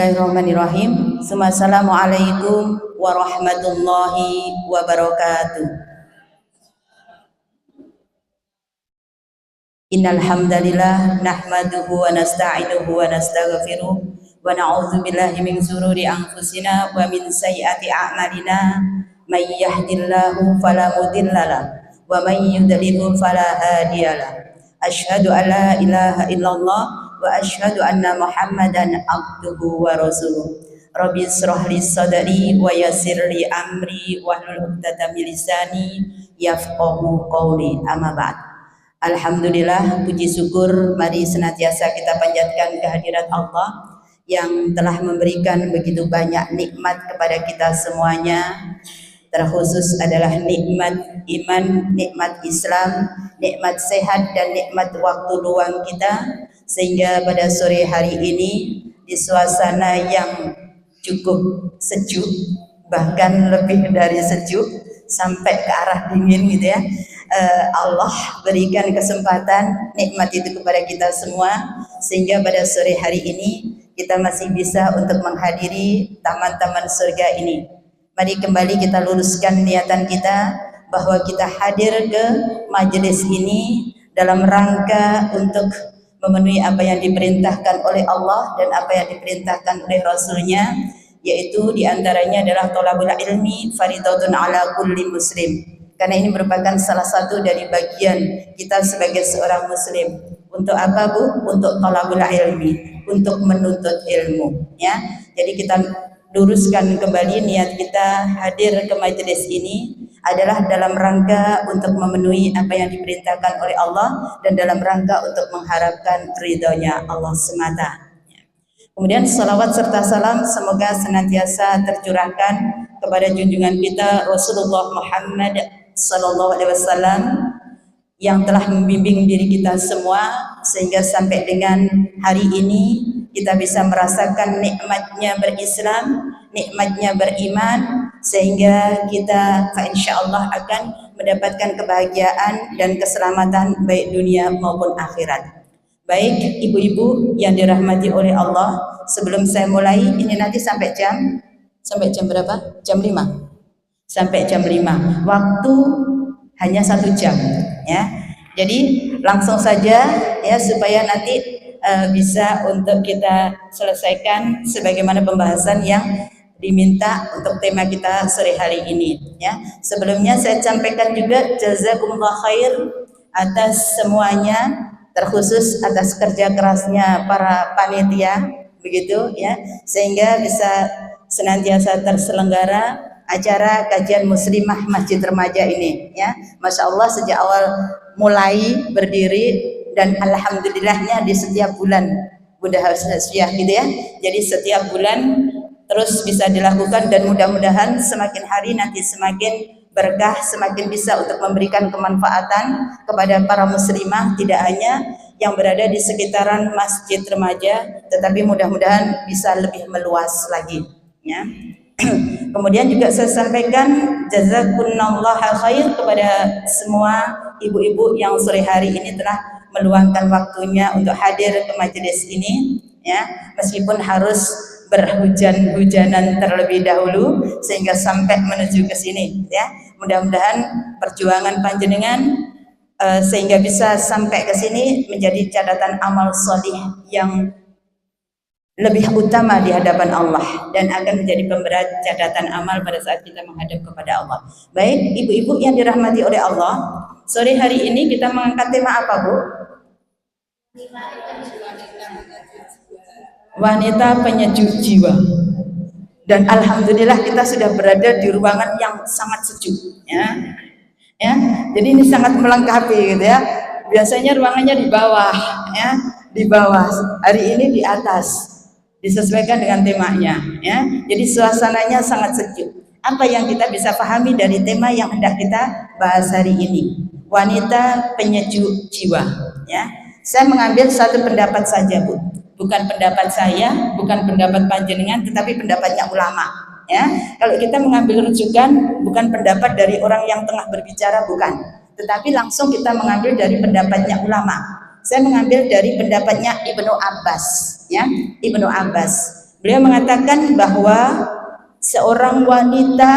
Bismillahirrahmanirrahim. Assalamualaikum warahmatullahi wabarakatuh. Innal hamdalillah nahmaduhu wa nasta'inuhu wa nastaghfiruh wa na'udzu billahi min shururi anfusina wa min sayyiati a'malina. May yahdihillahu fala mudhillalah wa may yudlil fala hadiyalah. Asyhadu an la ilaha illallah wa asyhadu anna Muhammadan abduhu wa rasuluh. Rabbi israh li sadri wa yassir li amri wahlul 'uqdatam min lisani yafqahu qawli. Amma ba'd. Alhamdulillah, puji syukur mari senantiasa kita panjatkan kehadirat Allah yang telah memberikan begitu banyak nikmat kepada kita semuanya. Terkhusus adalah nikmat iman, nikmat Islam, nikmat sehat dan nikmat waktu luang kita, sehingga pada sore hari ini di suasana yang cukup sejuk, bahkan lebih dari sejuk sampai ke arah dingin gitu ya, Allah berikan kesempatan nikmat itu kepada kita semua, sehingga pada sore hari ini kita masih bisa untuk menghadiri taman-taman surga ini. Mari kembali kita luruskan niatan kita bahwa kita hadir ke majelis ini dalam rangka untuk memenuhi apa yang diperintahkan oleh Allah dan apa yang diperintahkan oleh Rasulnya, yaitu diantaranya adalah thalabul ilmi fardhatun ala kulli muslim. Karena ini merupakan salah satu dari bagian kita sebagai seorang muslim. Untuk apa, Bu? Untuk thalabul ilmi, untuk menuntut ilmu, ya. Jadi kita luruskan kembali niat kita hadir ke majelis ini adalah dalam rangka untuk memenuhi apa yang diperintahkan oleh Allah dan dalam rangka untuk mengharapkan ridhonya Allah semata. Kemudian salawat serta salam semoga senantiasa tercurahkan kepada junjungan kita Rasulullah Muhammad sallallahu alaihi wasallam yang telah membimbing diri kita semua sehingga sampai dengan hari ini kita bisa merasakan nikmatnya berislam, nikmatnya beriman, sehingga kita insyaallah akan mendapatkan kebahagiaan dan keselamatan baik dunia maupun akhirat. Baik ibu-ibu yang dirahmati oleh Allah, sebelum saya mulai ini nanti sampai jam berapa? Jam 5. Sampai jam 5. Waktu hanya 1 jam, ya. Jadi langsung saja ya, supaya nanti bisa untuk kita selesaikan sebagaimana pembahasan yang diminta untuk tema kita sore hari ini, ya. Sebelumnya saya sampaikan juga jazakumullah khair atas semuanya, terkhusus atas kerja kerasnya para panitia begitu ya, sehingga bisa senantiasa terselenggara acara kajian muslimah Masjid Remaja ini, ya. Masya Allah, sejak awal mulai berdiri dan alhamdulillahnya di setiap bulan Bunda Hafsiyah gitu ya. Jadi setiap bulan terus bisa dilakukan dan mudah-mudahan semakin hari nanti semakin berkah, semakin bisa untuk memberikan kemanfaatan kepada para muslimah, tidak hanya yang berada di sekitaran Masjid Remaja, tetapi mudah-mudahan bisa lebih meluas lagi, ya. Kemudian juga saya sampaikan jazakumullah khair kepada semua ibu-ibu yang sore hari ini telah meluangkan waktunya untuk hadir ke majelis ini, ya, meskipun harus berhujan-hujanan terlebih dahulu sehingga sampai menuju ke sini, ya. Mudah-mudahan perjuangan panjenengan sehingga bisa sampai ke sini menjadi catatan amal sholih yang lebih utama di hadapan Allah dan akan menjadi pemberat catatan amal pada saat kita menghadap kepada Allah. Baik, ibu-ibu yang dirahmati oleh Allah, sore hari ini kita mengangkat tema apa, Bu? Wanita penyejuk jiwa. Dan alhamdulillah kita sudah berada di ruangan yang sangat sejuk, ya. Ya, jadi ini sangat melengkapi gitu ya. Biasanya ruangannya di bawah, ya, di bawah. Hari ini di atas. Disesuaikan dengan temanya, ya. Jadi suasananya sangat sejuk. Apa yang kita bisa pahami dari tema yang hendak kita bahas hari ini? Wanita penyejuk jiwa, ya. Saya mengambil satu pendapat saja, Bu. Bukan pendapat saya, bukan pendapat panjenengan, tetapi pendapatnya ulama, ya. Kalau kita mengambil rujukan bukan pendapat dari orang yang tengah berbicara, bukan, tetapi langsung kita mengambil dari pendapatnya ulama. Saya mengambil dari pendapatnya Ibnu Abbas, ya. Ibnu Abbas. Beliau mengatakan bahwa seorang wanita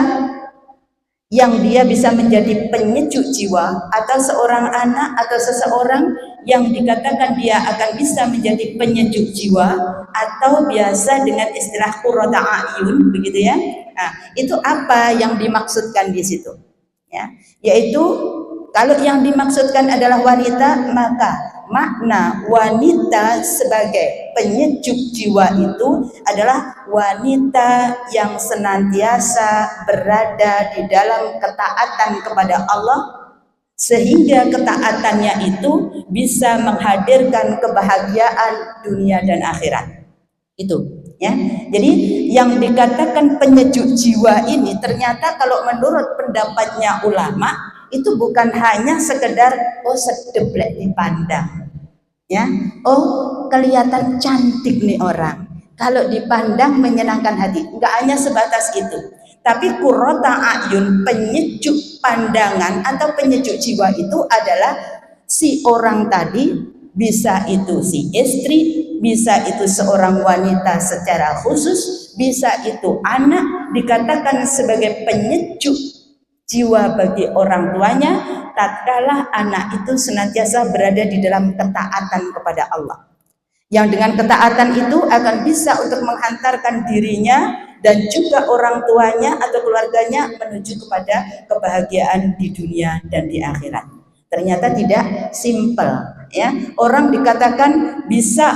yang dia bisa menjadi penyejuk jiwa, atau seorang anak atau seseorang yang dikatakan dia akan bisa menjadi penyejuk jiwa, atau biasa dengan istilah qurrata a'yun, begitu ya. Nah, itu apa yang dimaksudkan di situ? Ya, yaitu kalau yang dimaksudkan adalah wanita, maka makna wanita sebagai penyejuk jiwa itu adalah wanita yang senantiasa berada di dalam ketaatan kepada Allah, sehingga ketaatannya itu bisa menghadirkan kebahagiaan dunia dan akhirat. Itu ya. Jadi yang dikatakan penyejuk jiwa ini ternyata kalau menurut pendapatnya ulama itu bukan hanya sekedar sedeblek dipandang, ya, kelihatan cantik nih orang, kalau dipandang menyenangkan hati, enggak hanya sebatas itu. Tapi qurrata a'yun, penyejuk pandangan atau penyejuk jiwa itu adalah si orang tadi, bisa itu si istri, bisa itu seorang wanita secara khusus, bisa itu anak, dikatakan sebagai penyejuk jiwa bagi orang tuanya tatkala anak itu senantiasa berada di dalam ketaatan kepada Allah, yang dengan ketaatan itu akan bisa untuk menghantarkan dirinya dan juga orang tuanya atau keluarganya menuju kepada kebahagiaan di dunia dan di akhirat. Ternyata tidak simpel ya. Orang dikatakan bisa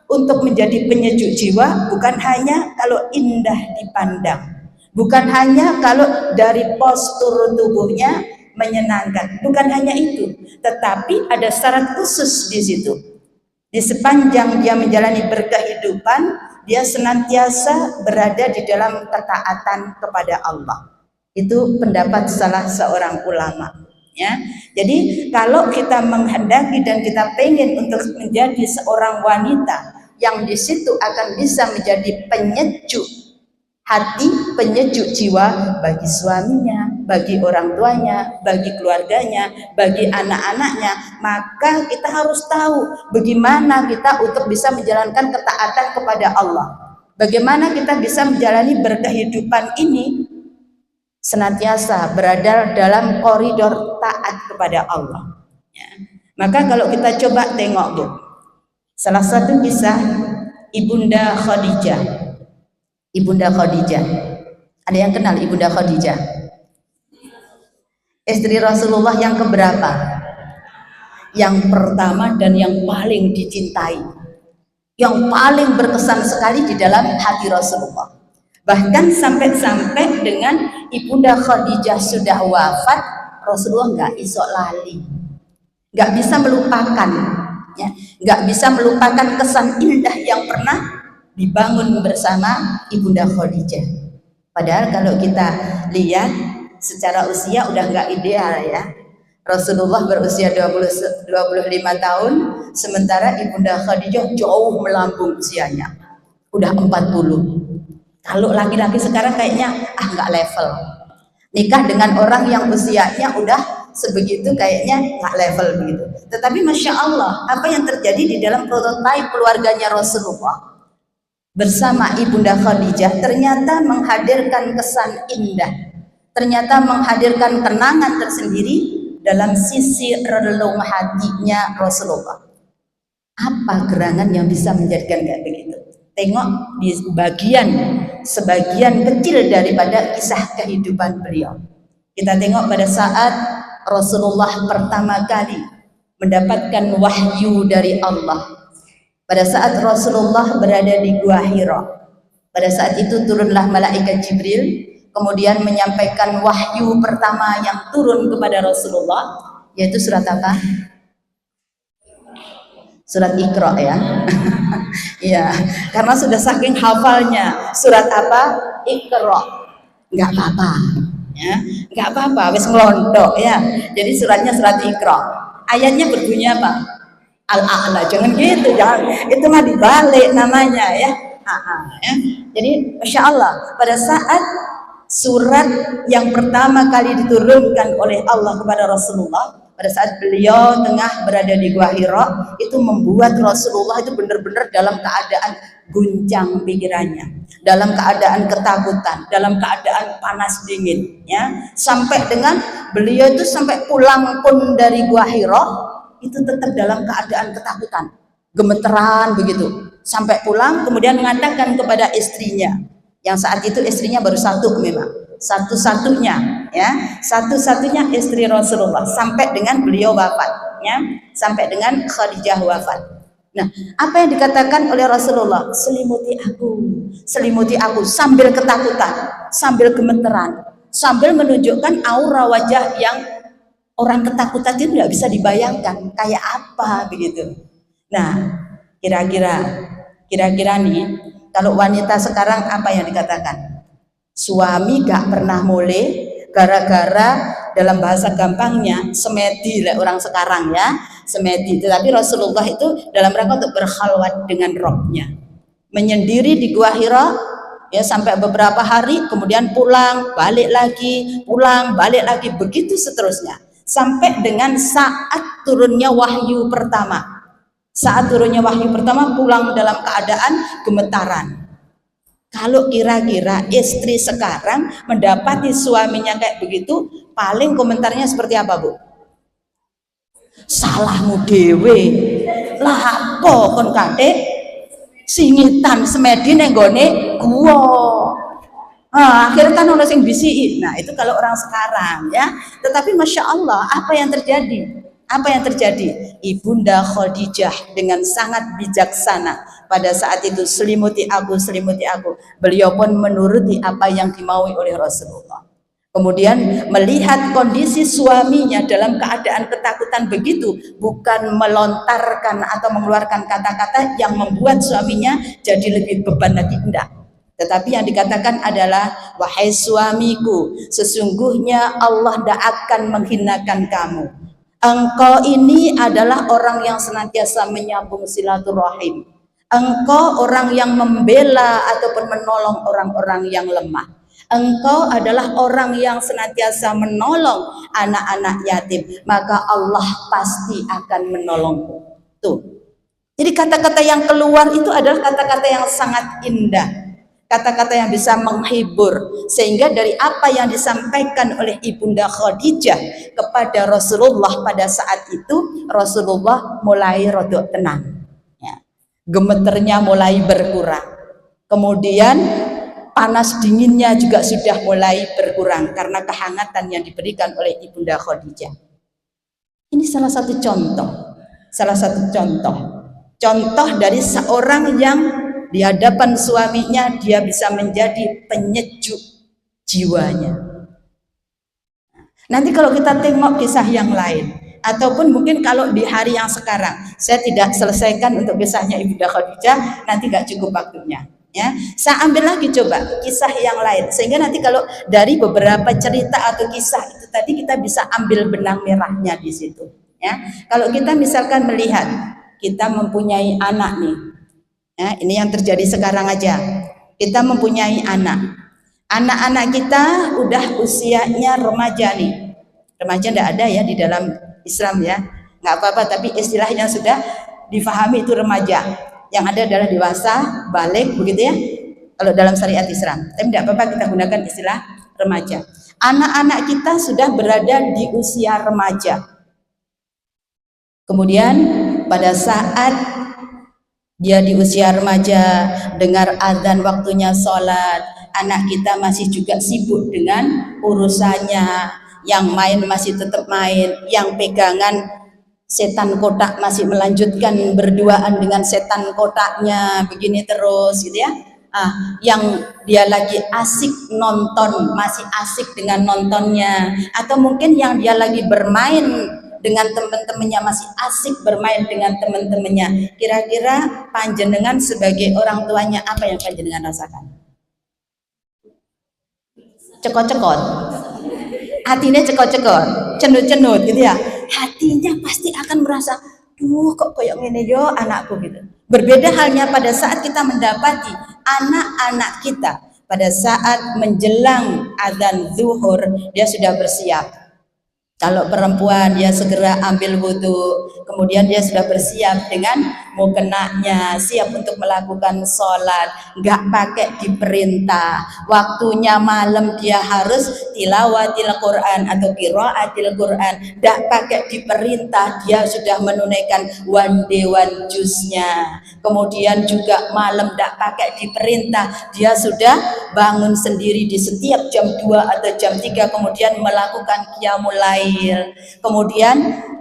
untuk menjadi penyejuk jiwa bukan hanya kalau indah dipandang, bukan hanya kalau dari postur tubuhnya menyenangkan, bukan hanya itu, tetapi ada syarat khusus di situ. Di sepanjang dia menjalani berkehidupan, dia senantiasa berada di dalam ketaatan kepada Allah. Itu pendapat salah seorang ulama. Ya, jadi kalau kita menghendaki dan kita pengen untuk menjadi seorang wanita yang di situ akan bisa menjadi penyejuk hati, penyejuk jiwa bagi suaminya, bagi orang tuanya, bagi keluarganya, bagi anak-anaknya, maka kita harus tahu bagaimana kita untuk bisa menjalankan ketaatan kepada Allah. Bagaimana kita bisa menjalani berkehidupan ini senantiasa berada dalam koridor taat kepada Allah. Ya. Maka kalau kita coba tengok Bu, salah satu kisah Ibunda Khadijah. Ibunda Khadijah. Ada yang kenal Ibunda Khadijah? Istri Rasulullah yang keberapa? Yang pertama dan yang paling dicintai, yang paling berkesan sekali di dalam hati Rasulullah. Bahkan sampai dengan Ibunda Khadijah sudah wafat, Rasulullah nggak iso lali, nggak bisa melupakan, ya, nggak bisa melupakan kesan indah yang pernah dibangun bersama Ibunda Khadijah. Padahal kalau kita lihat secara usia udah nggak ideal ya. Rasulullah berusia 25 tahun, sementara Ibunda Khadijah jauh melambung usianya, udah 40. Kalau laki-laki sekarang kayaknya nggak level. Nikah dengan orang yang usianya udah sebegitu kayaknya nggak level begitu. Tetapi Masya Allah, apa yang terjadi di dalam prototipe keluarganya Rasulullah bersama Ibunda Khadijah ternyata menghadirkan kesan indah, ternyata menghadirkan kenangan tersendiri dalam sisi relung hatinya Rasulullah. Apa gerangan yang bisa menjadikan kayak begitu? Tengok di sebagian kecil daripada kisah kehidupan beliau. Kita tengok pada saat Rasulullah pertama kali mendapatkan wahyu dari Allah. Pada saat Rasulullah berada di Gua Hira, pada saat itu turunlah malaikat Jibril, kemudian menyampaikan wahyu pertama yang turun kepada Rasulullah, yaitu surat apa? Surat Iqra ya. Ya, karena sudah saking hafalnya. Surat apa? Iqra. Enggak apa-apa. Ya, enggak apa-apa, wis ngelontok ya. Jadi suratnya surat Iqra. Ayatnya berbunyi apa? Al-A'la. Jangan gitu, jangan. Itu mah dibalik namanya ya. Ya. Jadi Masya Allah, pada saat surat yang pertama kali diturunkan oleh Allah kepada Rasulullah, pada saat beliau tengah berada di Gua Hira, itu membuat Rasulullah itu benar-benar dalam keadaan guncang pikirannya, dalam keadaan ketakutan, dalam keadaan panas dingin, ya. Sampai dengan beliau itu sampai pulang pun dari Gua Hira itu tetap dalam keadaan ketakutan, gemeteran begitu. Sampai pulang kemudian mengatakan kepada istrinya, yang saat itu istrinya baru satu memang, satu-satunya, ya, satu-satunya istri Rasulullah sampai dengan beliau wafat, ya, sampai dengan Khadijah wafat. Nah, apa yang dikatakan oleh Rasulullah? Selimuti aku sambil ketakutan, sambil gemeteran, sambil menunjukkan aura wajah yang orang ketakutan itu tidak bisa dibayangkan kayak apa begitu. Nah, kira-kira nih, kalau wanita sekarang apa yang dikatakan? Suami gak pernah mulai gara-gara dalam bahasa gampangnya semedi lah orang sekarang, ya, semedi. Tetapi Rasulullah itu dalam rangka untuk berkhalwat dengan Rabbnya, menyendiri di Gua Hira, ya, sampai beberapa hari, kemudian pulang balik lagi, pulang balik lagi, begitu seterusnya sampai dengan saat turunnya wahyu pertama. Saat turunnya wahyu pertama pulang dalam keadaan gemetaran. Kalau kira-kira istri sekarang mendapati suaminya kayak begitu, paling komentarnya seperti apa, Bu? Salahmu dewe. Lah apa kon kadek singitan semedi neng gone gua. Akhirnya kan orang sing bisiki. Nah, itu kalau orang sekarang, ya. Tetapi Masya Allah, apa yang terjadi? Apa yang terjadi? Ibunda Khadijah dengan sangat bijaksana pada saat itu, selimuti aku. Beliau pun menuruti apa yang dimaui oleh Rasulullah. Kemudian melihat kondisi suaminya dalam keadaan ketakutan begitu, bukan melontarkan atau mengeluarkan kata-kata yang membuat suaminya jadi lebih beban lagi, enggak. Tetapi yang dikatakan adalah, wahai suamiku, sesungguhnya Allah tidak akan menghinakan kamu. Engkau ini adalah orang yang senantiasa menyambung silaturahim. Engkau orang yang membela ataupun menolong orang-orang yang lemah. Engkau adalah orang yang senantiasa menolong anak-anak yatim. Maka Allah pasti akan menolongmu. Tuh. Jadi kata-kata yang keluar itu adalah kata-kata yang sangat indah. Kata-kata yang bisa menghibur, sehingga dari apa yang disampaikan oleh Ibunda Khadijah kepada Rasulullah pada saat itu, Rasulullah mulai rodok tenang, ya. Gemeternya mulai berkurang, kemudian panas dinginnya juga sudah mulai berkurang karena kehangatan yang diberikan oleh Ibunda Khadijah. Ini salah satu contoh dari seorang yang di hadapan suaminya dia bisa menjadi penyejuk jiwanya. Nanti kalau kita tengok kisah yang lain, ataupun mungkin kalau di hari yang sekarang, saya tidak selesaikan untuk kisahnya Ibunda Khadijah, nanti gak cukup waktunya, ya. Saya ambil lagi coba kisah yang lain, sehingga nanti kalau dari beberapa cerita atau kisah itu tadi kita bisa ambil benang merahnya di situ, ya. Kalau kita misalkan melihat kita mempunyai anak nih, ya, ini yang terjadi sekarang aja. Kita mempunyai anak-anak kita udah usianya remaja nih. Remaja tidak ada ya di dalam Islam, ya, nggak apa-apa. Tapi istilah yang sudah difahami itu remaja. Yang ada adalah dewasa, balik, begitu ya. Kalau dalam syariat Islam, tapi tidak apa-apa kita gunakan istilah remaja. Anak-anak kita sudah berada di usia remaja. Kemudian pada saat dia di usia remaja, dengar azan waktunya sholat, anak kita masih juga sibuk dengan urusannya, yang main masih tetap main, yang pegangan setan kotak masih melanjutkan berduaan dengan setan kotaknya, begini terus gitu ya. Yang dia lagi asik nonton, masih asik dengan nontonnya, atau mungkin yang dia lagi bermain dengan teman-temannya, masih asik bermain dengan teman-temannya. Kira-kira panjenengan sebagai orang tuanya apa yang panjenengan rasakan? Cekot-cekot, hatinya cekot-cekot, cenut-cenut gitu ya. Hatinya pasti akan merasa, duh kok kayak gini yo anakku gitu. Berbeda halnya pada saat kita mendapati anak-anak kita pada saat menjelang azan zuhur dia sudah bersiap. Kalau perempuan dia segera ambil wudhu, kemudian dia sudah bersiap dengan mukenanya, siap untuk melakukan sholat, nggak pakai diperintah. Waktunya malam dia harus tilawatil Quran atau qiraatil Quran, nggak pakai diperintah, dia sudah menunaikan one day one juznya. Kemudian juga malam nggak pakai diperintah, dia sudah bangun sendiri di setiap jam 2 atau jam 3, kemudian melakukan qiyamul lail. Kemudian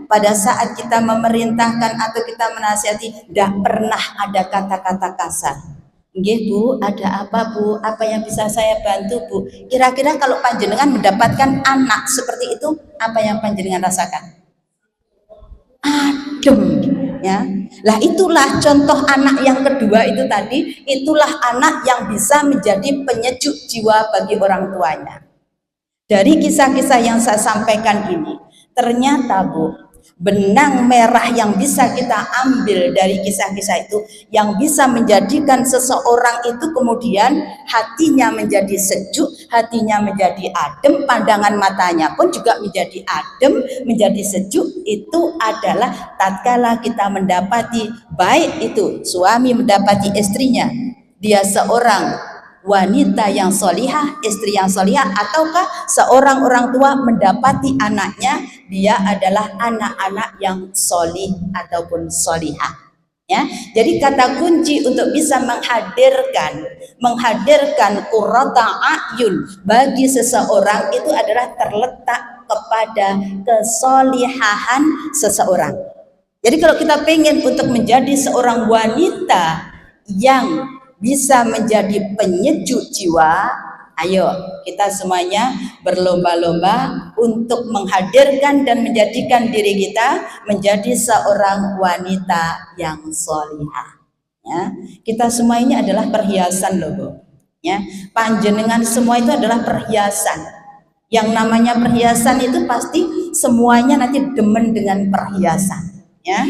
pada saat kita memerintahkan atau kita menasihati, tidak pernah ada kata-kata kasar. Nggih Bu, ada apa Bu? Apa yang bisa saya bantu Bu? Kira-kira kalau panjenengan mendapatkan anak seperti itu, apa yang panjenengan rasakan? Adem, ya. Lah itulah contoh anak yang kedua itu tadi, itulah anak yang bisa menjadi penyejuk jiwa bagi orang tuanya. Dari kisah-kisah yang saya sampaikan ini, ternyata Bu, benang merah yang bisa kita ambil dari kisah-kisah itu, yang bisa menjadikan seseorang itu kemudian hatinya menjadi sejuk, hatinya menjadi adem, pandangan matanya pun juga menjadi adem, menjadi sejuk, itu adalah tatkala kita mendapati, baik itu suami mendapati istrinya, dia seorang wanita yang solihah, istri yang solihah, ataukah seorang orang tua mendapati anaknya dia adalah anak-anak yang solih ataupun solihah. Ya, jadi kata kunci untuk bisa menghadirkan qurrata a'yun bagi seseorang itu adalah terletak kepada kesolihahan seseorang. Jadi kalau kita pengen untuk menjadi seorang wanita yang bisa menjadi penyejuk jiwa, ayo kita semuanya berlomba-lomba untuk menghadirkan dan menjadikan diri kita menjadi seorang wanita yang solihah. Ya, kita semua ini adalah perhiasan loh Bu. Ya, panjenengan semua itu adalah perhiasan. Yang namanya perhiasan itu pasti semuanya nanti demen dengan perhiasan. Ya,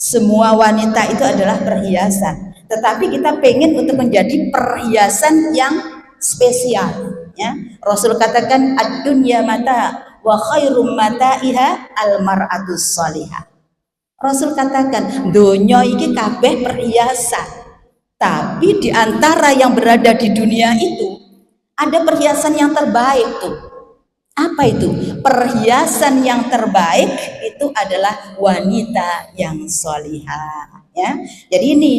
semua wanita itu adalah perhiasan. Tetapi kita pengen untuk menjadi perhiasan yang spesial, ya. Rasul katakan ad-dunya mata wa khairum mataiha al-mar'atus salihah. Rasul katakan dunia iki kabeh perhiasan, tapi di antara yang berada di dunia itu ada perhiasan yang terbaik tuh. Apa itu? Perhiasan yang terbaik itu adalah wanita yang solihah, ya. Jadi ini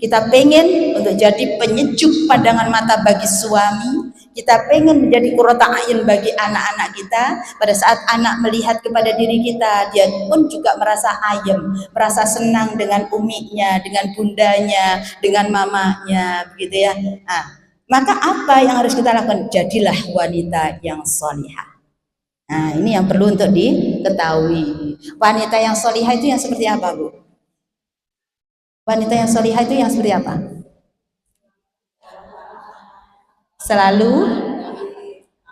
kita pengen untuk jadi penyejuk pandangan mata bagi suami, kita pengen menjadi qurrata a'yun bagi anak-anak kita. Pada saat anak melihat kepada diri kita, dia pun juga merasa ayem, merasa senang dengan uminya, dengan bundanya, dengan mamanya, begitu ya. Nah, maka apa yang harus kita lakukan? Jadilah wanita yang solihah. Nah, ini yang perlu untuk diketahui. Wanita yang solihah itu yang seperti apa, Bu? Wanita yang solihah itu yang seperti apa?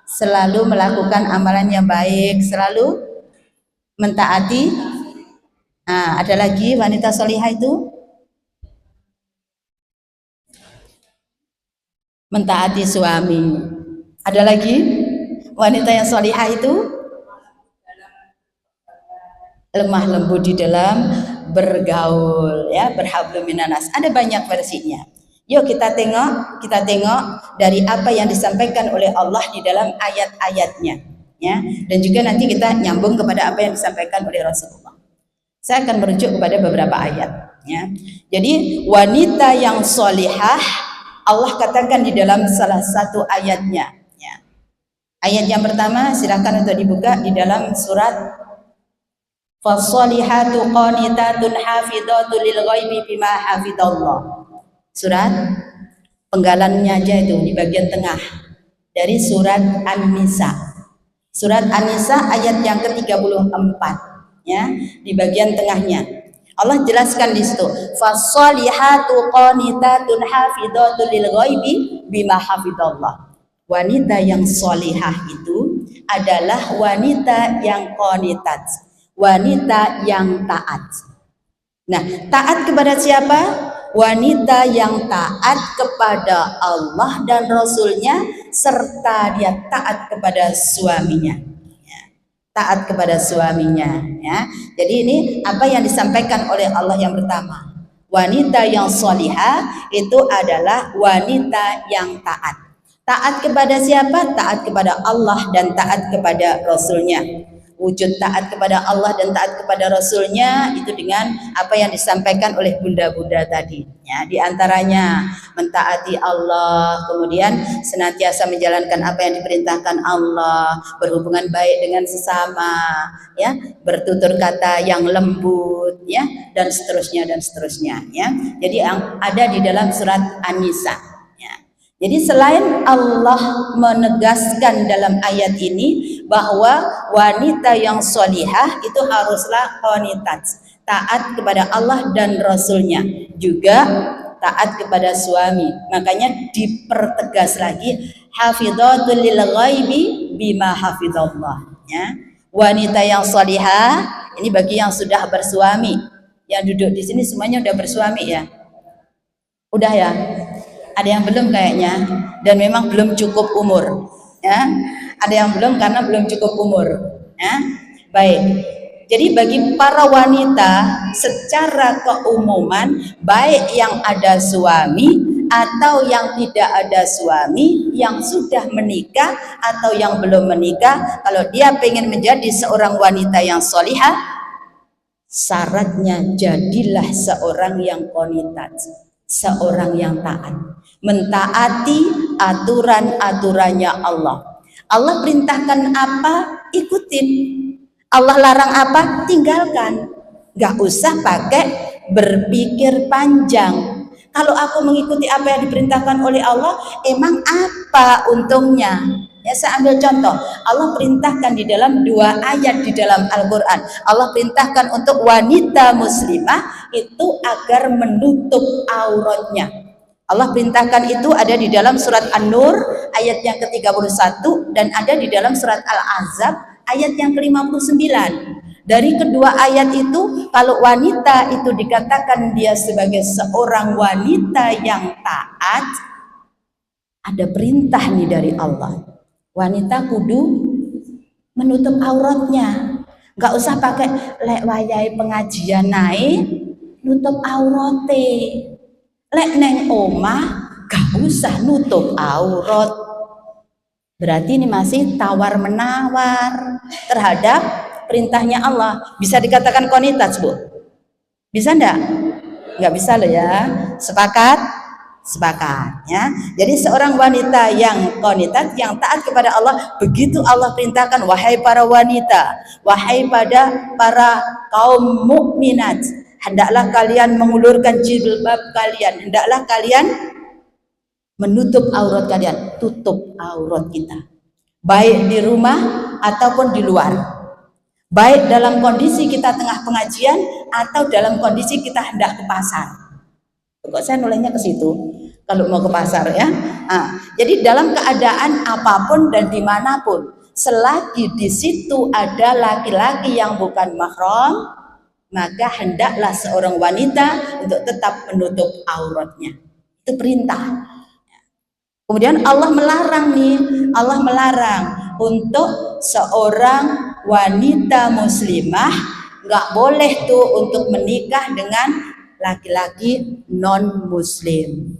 Selalu melakukan amalan yang baik, selalu mentaati. Nah, ada lagi wanita solihah itu mentaati suami. Ada lagi wanita yang solihah itu lemah lembut di dalam bergaul, ya, berhablum minanas. Ada banyak versinya. Yuk kita tengok dari apa yang disampaikan oleh Allah di dalam ayat-ayatnya, ya. Dan juga nanti kita nyambung kepada apa yang disampaikan oleh Rasulullah. Saya akan merujuk kepada beberapa ayat, ya. Jadi wanita yang solihah Allah katakan di dalam salah satu ayatnya, ya. Ayat yang pertama silakan untuk dibuka di dalam surat Fasolihatu qanitatun hafidhatul lil ghaibi bima hafidhallah. Surat penggalannya aja itu di bagian tengah dari surat An-Nisa. Surat An-Nisa ayat yang ke-34, ya, di bagian tengahnya. Allah jelaskan di situ, fasolihatu qanitatun hafidhatul lil ghaibi bima hafidhallah. Wanita yang solihah itu adalah wanita yang qanitat, wanita yang taat. Nah, taat kepada siapa? Wanita yang taat kepada Allah dan Rasulnya serta dia taat kepada suaminya. taat kepada suaminya, ya. Jadi ini apa yang disampaikan oleh Allah yang pertama. Wanita yang solihah itu adalah wanita yang taat. Taat kepada siapa? Taat kepada Allah dan taat kepada Rasulnya. Wujud taat kepada Allah dan taat kepada Rasulnya itu dengan apa yang disampaikan oleh bunda-bunda tadi, ya, diantaranya mentaati Allah, kemudian senantiasa menjalankan apa yang diperintahkan Allah, berhubungan baik dengan sesama, ya, bertutur kata yang lembut, ya, dan seterusnya, ya. Jadi yang ada di dalam surat An-Nisa. Jadi selain Allah menegaskan dalam ayat ini bahwa wanita yang solihah itu haruslah qanitat, taat kepada Allah dan Rasulnya, juga taat kepada suami. Makanya dipertegas lagi, hafidhatul lil ghaibi bima hafidhallah, ya. Wanita yang solihah ini bagi yang sudah bersuami. Yang duduk di sini semuanya udah bersuami, ya? Udah, ya? Ada yang belum kayaknya, dan memang belum cukup umur, ya. Ada yang belum karena belum cukup umur, ya. Baik. Jadi bagi para wanita secara keumuman, baik yang ada suami atau yang tidak ada suami, yang sudah menikah atau yang belum menikah, kalau dia pengen menjadi seorang wanita yang solihah, syaratnya jadilah seorang yang qanitat, seorang yang taat, mentaati aturan-aturannya Allah. Allah perintahkan apa, ikutin. Allah larang apa, tinggalkan. Gak usah pakai berpikir panjang. Kalau aku mengikuti apa yang diperintahkan oleh Allah, emang apa untungnya? Ya, saya ambil contoh. Allah perintahkan di dalam 2 ayat di dalam Al-Quran. Allah perintahkan untuk wanita muslimah itu agar menutup auratnya. Allah perintahkan itu ada di dalam surat An-Nur ayat yang ke-31 dan ada di dalam surat Al-Ahzab ayat yang ke-59. Dari kedua ayat itu, kalau wanita itu dikatakan dia sebagai seorang wanita yang taat, ada perintah nih dari Allah. Wanita kudu menutup auratnya. Gak usah pakai lek wayai pengajian naik nutup aurate. Lek neng omah gak usah nutup aurat. Berarti ini masih tawar menawar terhadap perintahnya Allah. Bisa dikatakan qanitat, Bu? Bisa enggak? Enggak bisa loh, ya. Sepakat? Sepakat, ya. Jadi seorang wanita yang qanitat, yang taat kepada Allah, begitu Allah perintahkan, wahai para wanita, wahai pada para kaum mukminat, hendaklah kalian mengulurkan jilbab kalian, hendaklah kalian menutup aurat kalian. Tutup aurat kita, baik di rumah ataupun di luar, baik dalam kondisi kita tengah pengajian atau dalam kondisi kita hendak ke pasar. Kok saya nulisnya ke situ? Kalau mau ke pasar, ya. Jadi dalam keadaan apapun dan dimanapun, selagi di situ ada laki-laki yang bukan mahram, maka hendaklah seorang wanita untuk tetap menutup auratnya. Itu perintah. Kemudian Allah melarang nih, Allah melarang untuk seorang wanita muslimah nggak boleh tuh untuk menikah dengan laki-laki non muslim.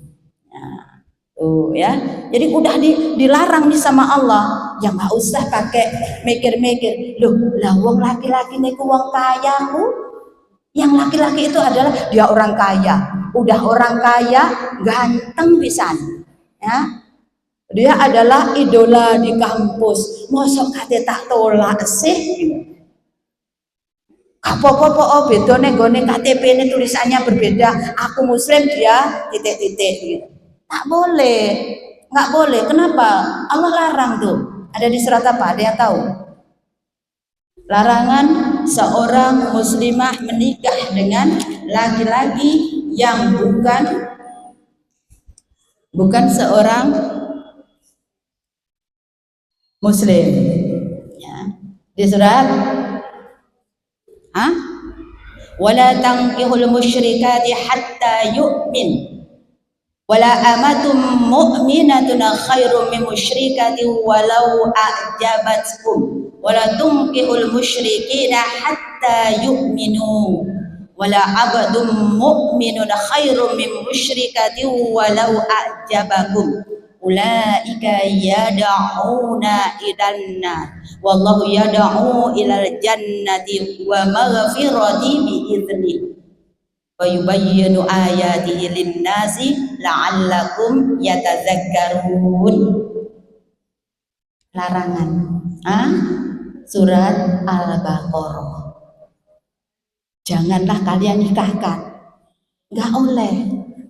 Nah, tuh, ya. Jadi udah dilarang nih sama Allah. Ya nggak usah pakai mikir-mikir. Loh, lah wong laki-laki niku wong kaya ku. Yang laki-laki itu adalah dia orang kaya. Udah orang kaya, ganteng pisan. Ya. Dia adalah idola di kampus. Mosok kate tak tolak sih. Apa-apa bedone nggone KTP ini tulisannya berbeda. Aku muslim, dia titik-titik gitu. Tak boleh. Enggak boleh. Kenapa? Allah larang tuh. Ada di surat apa? Ada yang tahu? Larangan seorang muslimah menikah dengan laki-laki yang bukan seorang muslim. Ya. Di surat wala tankihul musyrikati hatta yu'min. wala amatum mu'minatun khairum min musyrikatin walau a'jabatkum wala tunkihul musyrikina hatta yu'minu wala abdum mu'minun khairum min musyrikatin walau a'jabakum ulaika yad'una ilanna wallahu yad'u ilal jannati wa maghfirati bi'idznihi wa yubayyinu ayatihi lin-nasi la'allakum yatadzakkarun. Larangan. Surat Al-Baqarah. Janganlah kalian nikahkan. Enggak boleh.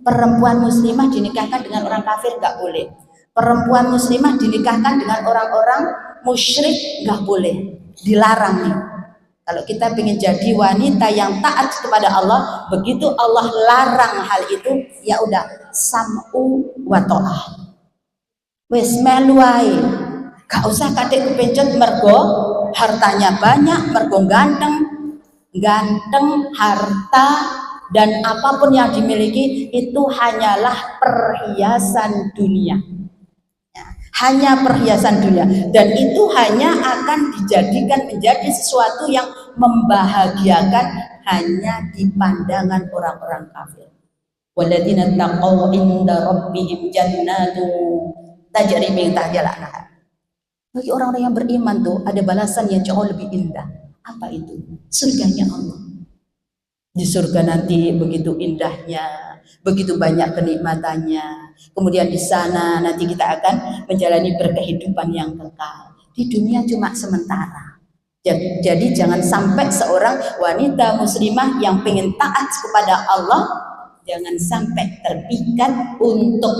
Perempuan muslimah dinikahkan dengan orang kafir enggak boleh. Perempuan muslimah dinikahkan dengan orang-orang musyrik enggak boleh. Dilarang nih. Kalau kita ingin jadi wanita yang taat kepada Allah, begitu Allah larang hal itu, ya udah sam'u wa ta'ah. Wis melu wae. Gak usah kadek kepencut mergo hartanya banyak, mergo ganteng, harta dan apapun yang dimiliki itu hanyalah perhiasan dunia. Hanya perhiasan dunia, dan itu hanya akan dijadikan menjadi sesuatu yang membahagiakan hanya di pandangan orang-orang kafir. Walladzina taqaw inda rabbihim jannatu tajri min tahtiha al-anhar. Bagi orang-orang yang beriman tuh ada balasan yang jauh lebih indah. Apa itu? Surganya Allah. Di surga nanti begitu indahnya, begitu banyak kenikmatannya. Kemudian di sana nanti kita akan menjalani berkehidupan yang kekal. Di dunia cuma sementara. Jadi jangan sampai seorang wanita muslimah yang pengen taat kepada Allah, jangan sampai terpikat untuk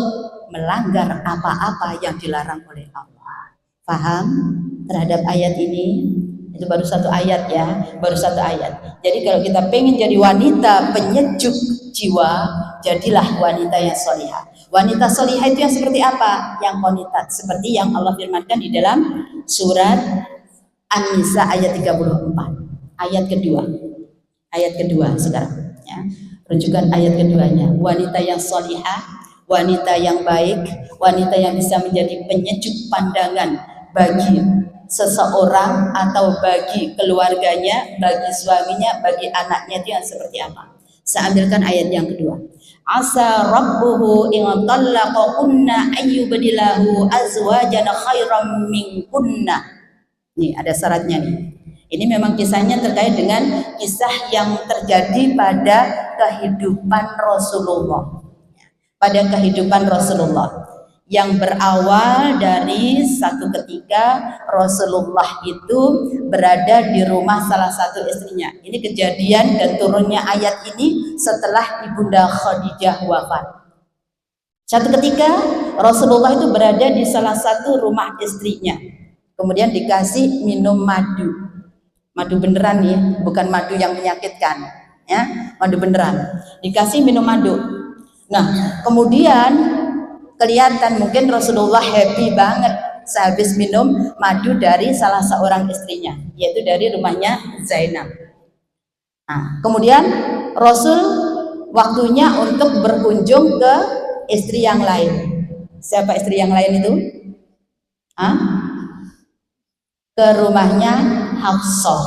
melanggar apa-apa yang dilarang oleh Allah. Paham terhadap ayat ini? Itu baru satu ayat ya, baru satu ayat. Jadi kalau kita pengen jadi wanita penyejuk jiwa, jadilah wanita yang solihah. Wanita solihah itu yang seperti apa? Yang qanitat, seperti yang Allah firmankan di dalam surat An-Nisa ayat 34. Ayat kedua. Ayat kedua sekarang ya. Rujukan ayat keduanya. Wanita yang solihah, wanita yang baik, wanita yang bisa menjadi penyejuk pandangan bagi seseorang atau bagi keluarganya, bagi suaminya, bagi anaknya, itu yang seperti apa? Saya ambilkan ayat yang kedua. Asa rabbuhu in talaqakunna ayyubdilahu azwajan khairam minkunna. Nih ada syaratnya nih. Ini memang kisahnya terkait dengan kisah yang terjadi pada kehidupan Rasulullah. Pada kehidupan Rasulullah. Yang berawal dari satu ketika Rasulullah itu berada di rumah salah satu istrinya. Ini kejadian dan turunnya ayat ini setelah Ibunda Khadijah wafat. Satu ketika Rasulullah itu berada di salah satu rumah istrinya. Kemudian dikasih minum madu. Madu beneran ya, bukan madu yang menyakitkan. Ya, madu beneran. Dikasih minum madu. Nah, kemudian kelihatan mungkin Rasulullah happy banget sehabis minum madu dari salah seorang istrinya, yaitu dari rumahnya Zainab. Nah, kemudian Rasul waktunya untuk berkunjung ke istri yang lain. Siapa istri yang lain itu? Ke rumahnya Hafsah.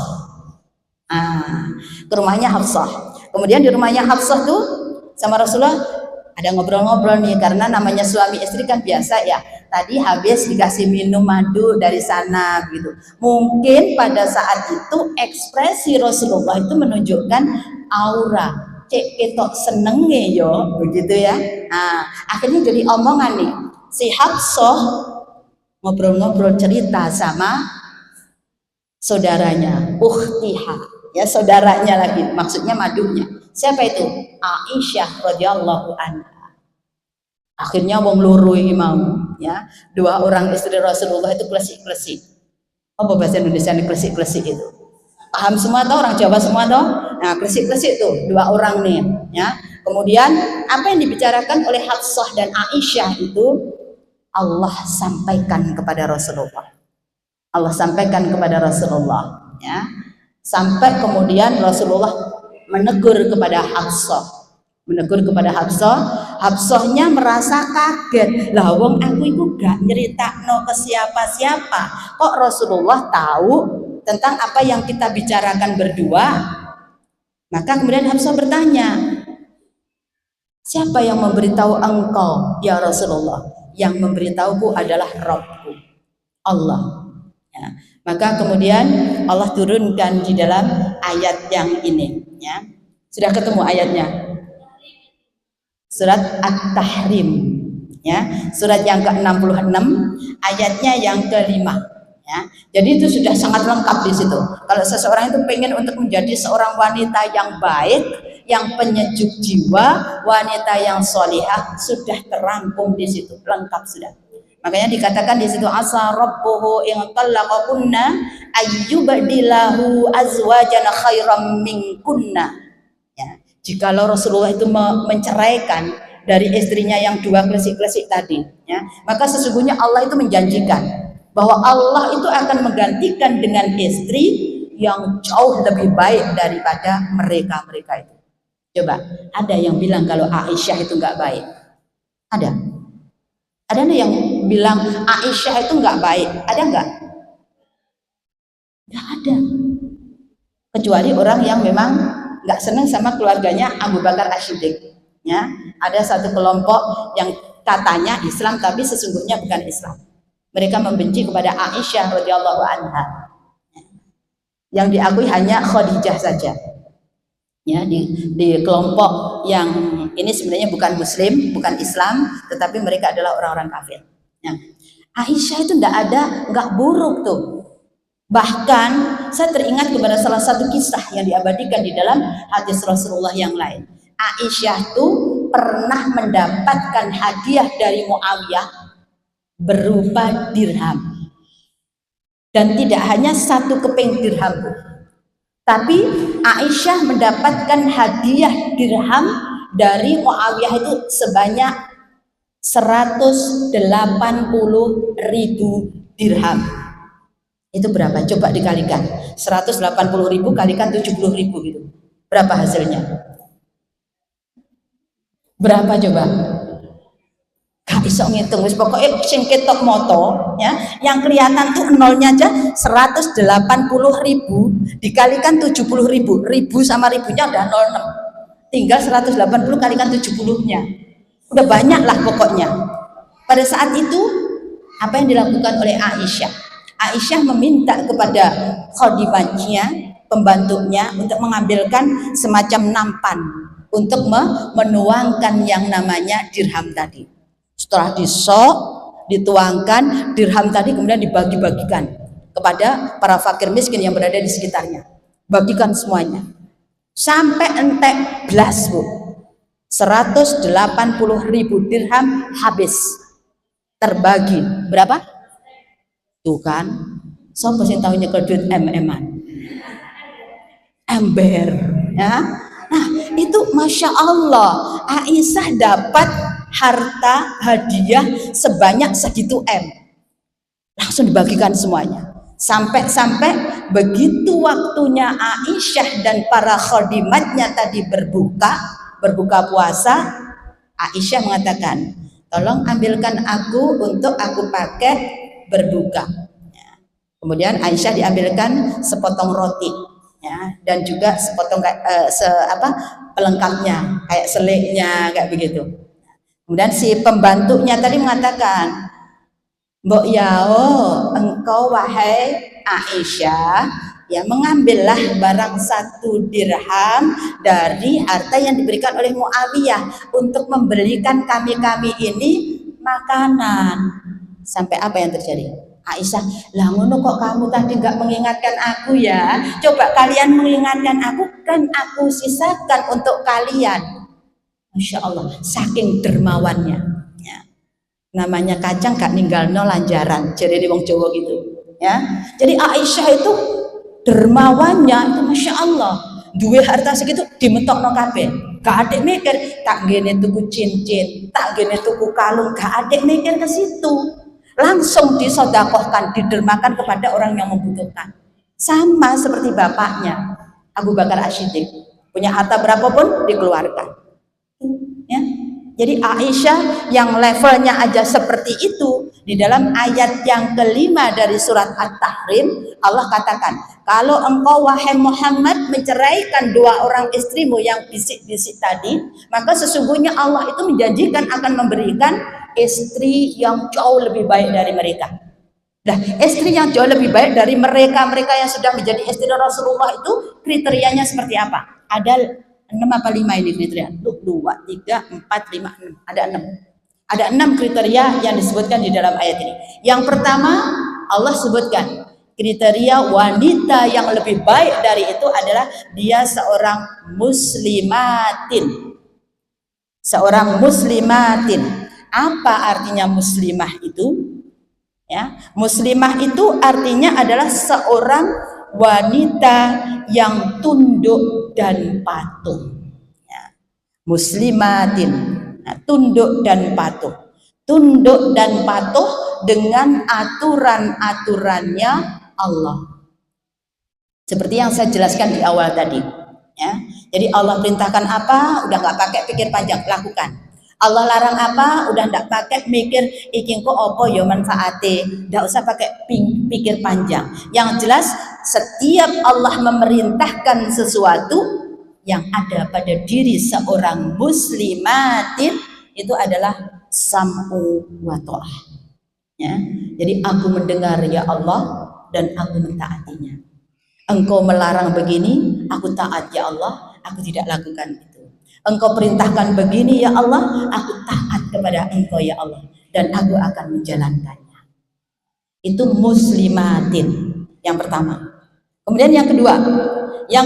Ke rumahnya Hafsah. Kemudian di rumahnya Hafsah tuh sama Rasulullah ada ngobrol-ngobrol nih, karena namanya suami istri kan biasa ya. Tadi habis dikasih minum madu dari sana gitu. Mungkin pada saat itu ekspresi Rasulullah itu menunjukkan aura. Cek ketok senenge yo, begitu ya. Nah, akhirnya jadi omongan nih. Si Hafsah ngobrol-ngobrol cerita sama saudaranya, ukhtiha, ya saudaranya lagi, maksudnya madunya. Siapa itu? Aisyah radhiyallahu anha. Akhirnya wong loro iki mau, ya. Dua orang istri Rasulullah itu klesik-klesik. Apa bahasa Indonesia ini klesik-klesik itu? Paham semua toh, orang Jawa semua toh? Nah, klesik-klesik tuh dua orang nih, ya. Kemudian apa yang dibicarakan oleh Hafsah dan Aisyah itu Allah sampaikan kepada Rasulullah. Allah sampaikan kepada Rasulullah, ya. Sampai kemudian Rasulullah menegur kepada Hafsah, menegur kepada Hafsah. Hafsahnya merasa kaget, lah wong aku itu gak nyeritakno ke siapa-siapa, kok Rasulullah tahu tentang apa yang kita bicarakan berdua. Maka kemudian Hafsah bertanya, siapa yang memberitahu engkau ya Rasulullah? Yang memberitahuku adalah Rabbku, Allah. Ya. Maka kemudian Allah turunkan di dalam ayat yang ini, ya. Sudah ketemu ayatnya? Surat At-Tahrim, ya. Surat yang ke-66, ayatnya yang ke-5, ya. Jadi itu sudah sangat lengkap di situ. Kalau seseorang itu pengen untuk menjadi seorang wanita yang baik, yang penyejuk jiwa, wanita yang solihah, sudah terangkum di situ, lengkap sudah. Makanya dikatakan di situ, asa rabbuhu in talaqakunna ayyubdilahu azwajan khairam minkunna. Ya, jikalau Rasulullah itu menceraikan dari istrinya yang dua klesik-klesik tadi, ya, maka sesungguhnya Allah itu menjanjikan bahwa Allah itu akan menggantikan dengan istri yang jauh lebih baik daripada mereka itu. Coba, ada yang bilang kalau Aisyah itu nggak baik? Ada? Ada yang bilang Aisyah itu nggak baik? Ada nggak? Nggak ada. Kecuali orang yang memang nggak senang sama keluarganya Abu Bakar As-Siddiq. Ya, ada satu kelompok yang katanya Islam tapi sesungguhnya bukan Islam. Mereka membenci kepada Aisyah radhiyallahu anha. Yang diakui hanya Khadijah saja. Ya, di kelompok yang ini sebenarnya bukan Muslim, bukan Islam, tetapi mereka adalah orang-orang kafir. Ya. Aisyah itu nggak buruk tuh. Bahkan saya teringat kepada salah satu kisah yang diabadikan di dalam hadis Rasulullah yang lain. Aisyah tuh pernah mendapatkan hadiah dari Muawiyah berupa dirham. Dan tidak hanya satu keping dirham, tapi Aisyah mendapatkan hadiah dirham dari Muawiyah itu sebanyak 180.000 dirham. Itu berapa? Coba dikalikan. 180.000 kalikan 70.000 gitu. Berapa hasilnya? Berapa coba? Gak bisa ngitung, wis pokoknya sing ketok moto, ya, yang kelihatan tuh nolnya aja 180.000 dikalikan 70.000, ribu sama ribunya udah 06, tinggal 180 kalikan 70-nya, udah banyak lah pokoknya. Pada saat itu apa yang dilakukan oleh Aisyah? Aisyah meminta kepada khadimahnya, pembantunya, untuk mengambilkan semacam nampan untuk menuangkan yang namanya dirham tadi. Setelah disok, dituangkan, dirham tadi kemudian dibagi-bagikan kepada para fakir miskin yang berada di sekitarnya. Bagikan semuanya. Sampai entek belas, Bu. 180.000 dirham habis. Terbagi. Berapa? Tuh kan. Sopo sing tau nyekel duit em-eman. Ember, ya. Nah, itu Masya Allah, Aisyah dapat harta hadiah sebanyak segitu M, langsung dibagikan semuanya. Sampai begitu waktunya Aisyah dan para khadimatnya tadi berbuka puasa, Aisyah mengatakan, tolong ambilkan aku untuk aku pakai berbuka. Kemudian Aisyah diambilkan sepotong roti, ya, dan juga sepotong pelengkapnya kayak seliknya kayak begitu. Kemudian si pembantunya tadi mengatakan, Mbok Yao, engkau wahai Aisyah, ya mengambillah barang 1 dirham dari harta yang diberikan oleh Muawiyah untuk membelikan kami ini makanan. Sampai apa yang terjadi? Aisyah, lah ngono kok kamu tadi nggak mengingatkan aku ya? Coba kalian mengingatkan aku, kan aku sisakan untuk kalian. Masya Allah, saking dermawannya, ya. Namanya kacang gak ninggal no lanjaran, jadi di wong Jawa gitu, ya. Jadi Aisyah itu dermawannya itu Masya Allah, duwe harta segitu dimetok no kabeh, gak ada mikir tak gini tuku cincin, tak gini tuku kalung, gak ada mikir ke situ, langsung disodakohkan, didermakan kepada orang yang membutuhkan. Sama seperti bapaknya Abu Bakar As-Siddiq, punya harta berapapun dikeluarkan. Jadi Aisyah yang levelnya aja seperti itu, di dalam ayat yang kelima dari surat At-Tahrim, Allah katakan, kalau engkau wahai Muhammad menceraikan dua orang istrimu yang bisik-bisik tadi, maka sesungguhnya Allah itu menjanjikan akan memberikan istri yang jauh lebih baik dari mereka. Nah, istri yang jauh lebih baik dari mereka yang sudah menjadi istri Rasulullah itu kriterianya seperti apa? Ada 6 apa 5 ini kriteria? 2, 3, 4, 5, 6. Ada 6. Ada 6 kriteria yang disebutkan di dalam ayat ini. Yang pertama, Allah sebutkan kriteria wanita yang lebih baik dari itu adalah dia seorang muslimatin. Seorang muslimatin. Apa artinya muslimah itu? Ya, muslimah itu artinya adalah seorang wanita yang tunduk dan patuh. Ya. Muslimatin, nah, tunduk dan patuh. Tunduk dan patuh dengan aturan-aturannya Allah. Seperti yang saya jelaskan di awal tadi. Ya. Jadi Allah perintahkan apa, udah nggak pakai pikir panjang, lakukan. Allah larang apa, udah ndak pakai mikir iking kok opo yo manfaate, ndak usah pakai pikir panjang. Yang jelas setiap Allah memerintahkan sesuatu yang ada pada diri seorang muslimatin itu adalah sam'u wa ta'ah. Ya. Jadi aku mendengar ya Allah dan aku mentaatinya. Engkau melarang begini, aku taat ya Allah, aku tidak lakukan itu. Engkau perintahkan begini ya Allah, aku taat kepada engkau ya Allah, dan aku akan menjalankannya. Itu muslimatin yang pertama. Kemudian yang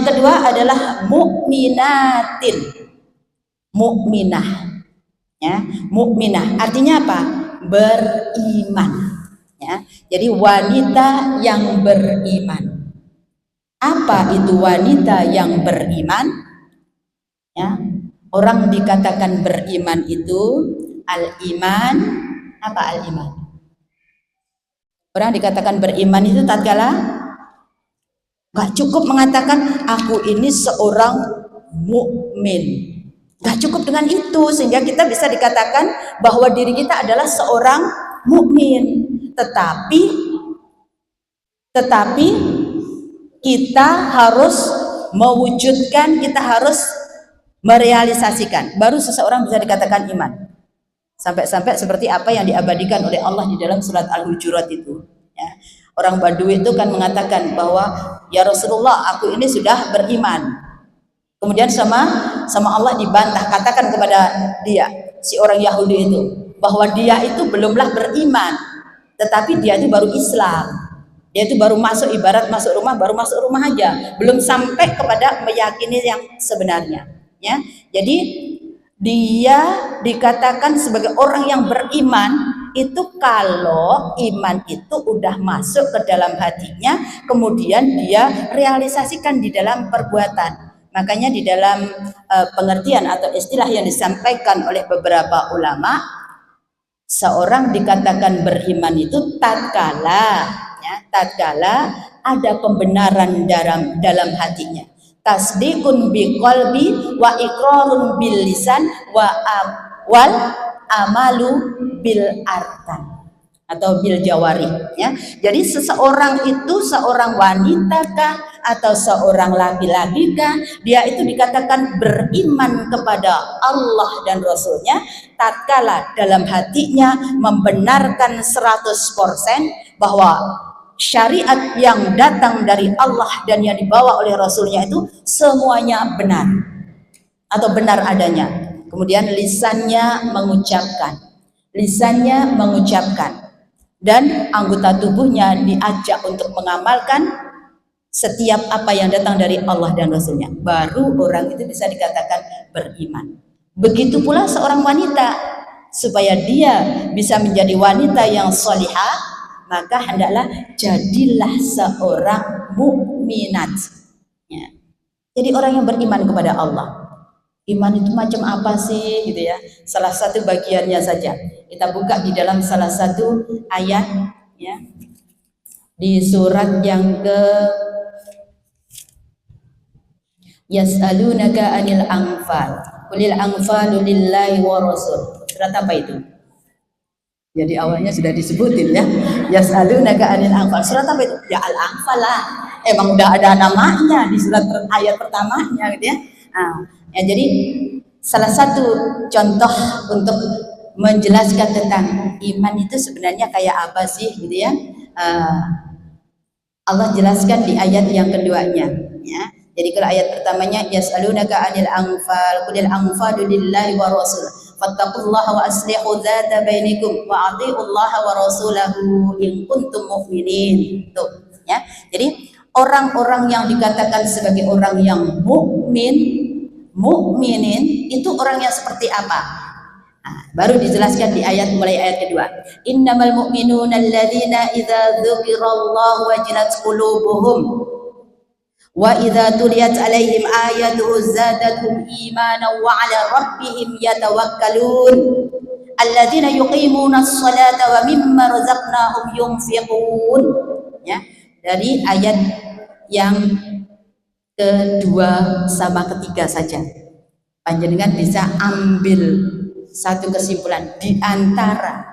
kedua adalah mukminatin. Mukminah. Ya, mukminah artinya apa? Beriman. Ya, jadi wanita yang beriman. Apa itu wanita yang beriman? Ya, orang dikatakan beriman itu al-iman. Apa al-iman? Orang dikatakan beriman itu tatkala gak cukup mengatakan aku ini seorang mukmin. Gak cukup dengan itu sehingga kita bisa dikatakan bahwa diri kita adalah seorang mukmin. Tetapi kita harus mewujudkan, kita harus merealisasikan, baru seseorang bisa dikatakan iman. Sampai-sampai seperti apa yang diabadikan oleh Allah di dalam surat Al-Hujurat itu. Ya. Orang Badui itu kan mengatakan bahwa ya Rasulullah, aku ini sudah beriman. Kemudian sama Allah dibantah, katakan kepada dia, si orang Yahudi itu, bahwa dia itu belumlah beriman, tetapi dia itu baru Islam. Dia itu baru masuk, ibarat masuk rumah, baru masuk rumah aja, belum sampai kepada meyakini yang sebenarnya. Ya, jadi dia dikatakan sebagai orang yang beriman itu kalau iman itu udah masuk ke dalam hatinya, kemudian dia realisasikan di dalam perbuatan. Makanya di dalam pengertian atau istilah yang disampaikan oleh beberapa ulama, seorang dikatakan beriman itu tatkala ada pembenaran dalam hatinya. Tasdiqun biqalbi wa iqrarun bil lisan wal amalu bil arkan atau bil jawari, ya. Jadi seseorang itu seorang wanita kah atau seorang laki-laki kah, dia itu dikatakan beriman kepada Allah dan Rasulnya tatkala dalam hatinya membenarkan 100% bahwa syariat yang datang dari Allah dan yang dibawa oleh Rasulnya itu semuanya benar atau benar adanya. Kemudian lisannya mengucapkan dan anggota tubuhnya diajak untuk mengamalkan setiap apa yang datang dari Allah dan Rasulnya. Baru orang itu bisa dikatakan beriman. Begitu pula seorang wanita, supaya dia bisa menjadi wanita yang solihah, maka hendaklah jadilah seorang mukminat. Ya. Jadi orang yang beriman kepada Allah. Iman itu macam apa sih, gitu ya? Salah satu bagiannya saja. Kita buka di dalam salah satu ayat, ya, di surat yang ke Yas'alunaka 'anil anfal. Qulil anfalu lillahi wa rasul. Surat apa itu? Jadi awalnya sudah disebutin ya. Yas'alunaka 'anil anfal. Surat apa itu? Ya Al-Anfal lah. Emang udah ada namanya di surat ayat pertamanya gitu ya. Ya jadi salah satu contoh untuk menjelaskan tentang iman itu sebenarnya kayak apa sih gitu ya. Allah jelaskan di ayat yang keduanya ya. Jadi kalau ayat pertamanya yas'alunaka 'anil anfal qulil anfalu lillahi wa rasul fattaqullaha wa aslihu dzata bainikum wa athi'ullaha wa rasulahu in kuntum mu'minin. Tuh ya. Jadi orang-orang yang dikatakan sebagai orang yang mukminin itu orang yang seperti apa? Baru dijelaskan di ayat mulai ayat kedua. Innamal mu'minuna alladzina idza dzukirallahu wajilat qulubuhum wa idza tuliyat alaihim ayatuhu zadatuhum imanan wa ala rabbihim yatawakkalun alladzina yuqimuna as-salata wa mimma razaqnahum yunfiqun. Ya, dari ayat yang kedua sama ketiga saja panjenengan bisa ambil satu kesimpulan di antara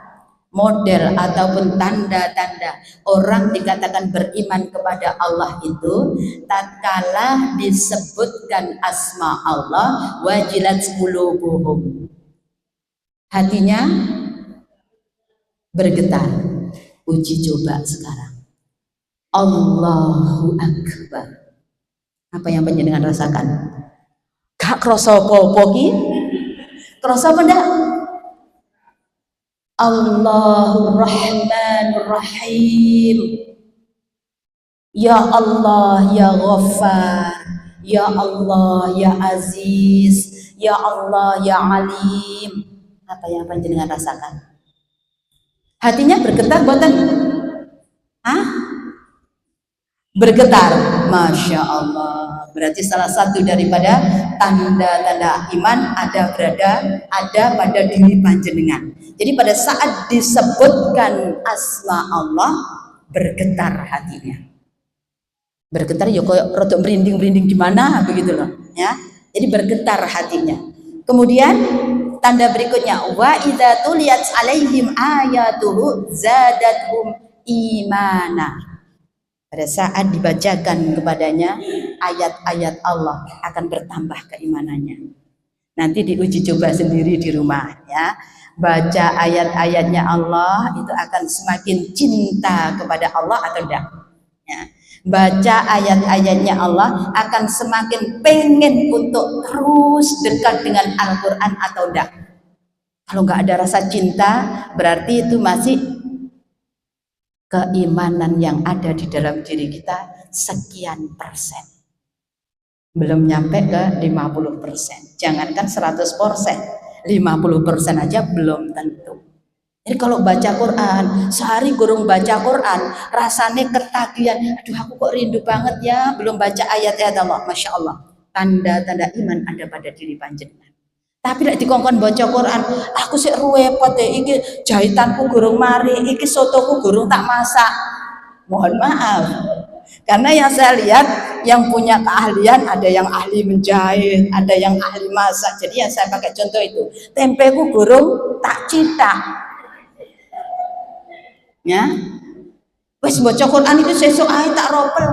model ataupun tanda-tanda orang dikatakan beriman kepada Allah itu tatkala disebutkan asma Allah wajilat qulubuhum, hatinya bergetar. Uji coba sekarang, Allahu Akbar, apa yang panjenengan rasakan? Gak krasa apa-apa ki? Krasa apa ndak? Allahur Rahmanur Rahim. Ya Allah ya Ghaffar, ya Allah ya Aziz, ya Allah ya Alim. Apa yang panjenengan rasakan? Hatinya bergetar buatan? Bergetar. Masya Allah. Berarti salah satu daripada tanda-tanda iman ada pada diri panjenengan. Jadi pada saat disebutkan asma Allah bergetar hatinya. Bergetar ya kayak rodok merinding-merinding gimana begitu loh ya. Jadi bergetar hatinya. Kemudian tanda berikutnya wa idza tuliyat alaihim ayatuhu zadatuhum imana. Pada saat dibacakan kepadanya ayat-ayat Allah akan bertambah keimanannya. Nanti diuji coba sendiri di rumah ya. Baca ayat-ayatnya Allah itu akan semakin cinta kepada Allah atau tidak ya. Baca ayat-ayatnya Allah akan semakin pengen untuk terus dekat dengan Al-Quran atau tidak. Kalau nggak ada rasa cinta berarti itu masih keimanan yang ada di dalam diri kita sekian persen, belum nyampe ke 50%. Jangankan 100%, 50% aja belum tentu. Jadi kalau baca Quran, sehari gurung baca Quran, rasanya ketagihan, aduh aku kok rindu banget ya, belum baca ayat-ayat Allah. Masya Allah, tanda-tanda iman ada pada diri panjenengan. Tapi lek dikongkon baca Quran, aku sik ruwepot deh, iki jahitanku gurung mari, iki sotoku gurung tak masak. Mohon maaf. Karena yang saya lihat yang punya keahlian ada yang ahli menjahit, ada yang ahli masak. Jadi yang saya pakai contoh itu, tempeku gurung tak cinta. Ya. Wes baca Quran itu sesuk ae tak ropel.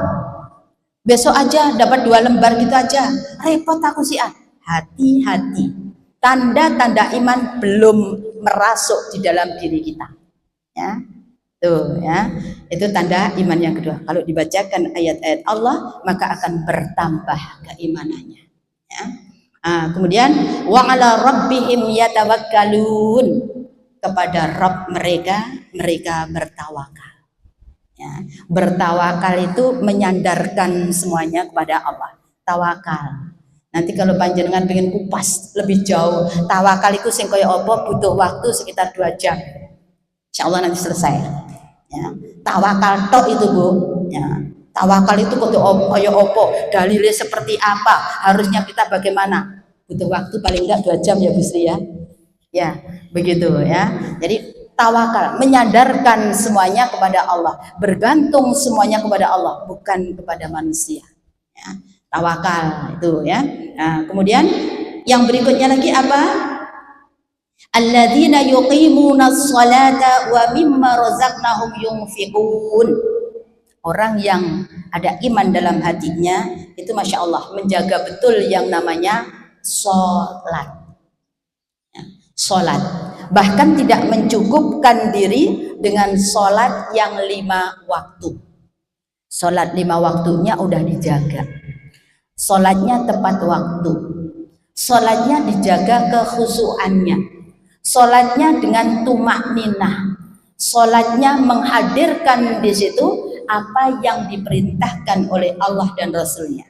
Besok aja dapat 2 lembar gitu aja. Repot aku sih ah. Hati-hati. Tanda-tanda iman belum merasuk di dalam diri kita. Ya. Tuh ya. Itu tanda iman yang kedua. Kalau dibacakan ayat-ayat Allah, maka akan bertambah keimanannya. Ya. Kemudian wa 'ala rabbihim yatawakkalun. Kepada Rabb mereka bertawakal. Ya. Bertawakal itu menyandarkan semuanya kepada Allah. Tawakal. Nanti kalau panjenengan pengen kupas lebih jauh, tawakal itu sing kaya apa butuh waktu sekitar 2 jam. Insyaallah nanti selesai. Ya. Tawakal tok itu Bu. Ya. Tawakal itu kudu kaya apa, dalilnya seperti apa, harusnya kita bagaimana. Butuh waktu paling enggak 2 jam ya Bu Sri ya. Ya, begitu ya. Jadi tawakal, menyandarkan semuanya kepada Allah, bergantung semuanya kepada Allah, bukan kepada manusia. Ya, tawakal itu ya. Nah, kemudian Yang berikutnya lagi apa? Alladzina yuqimunas sholata wa mimma razaqnahum yunfiqun. Orang yang ada iman dalam hatinya itu masya Allah menjaga betul yang namanya sholat. Sholat, bahkan tidak mencukupkan diri dengan sholat yang 5 waktu. Sholat 5 waktunya udah dijaga, sholatnya tepat waktu, sholatnya dijaga kekhusyuannya, sholatnya dengan tumak ninah, sholatnya menghadirkan di situ apa yang diperintahkan oleh Allah dan Rasulnya.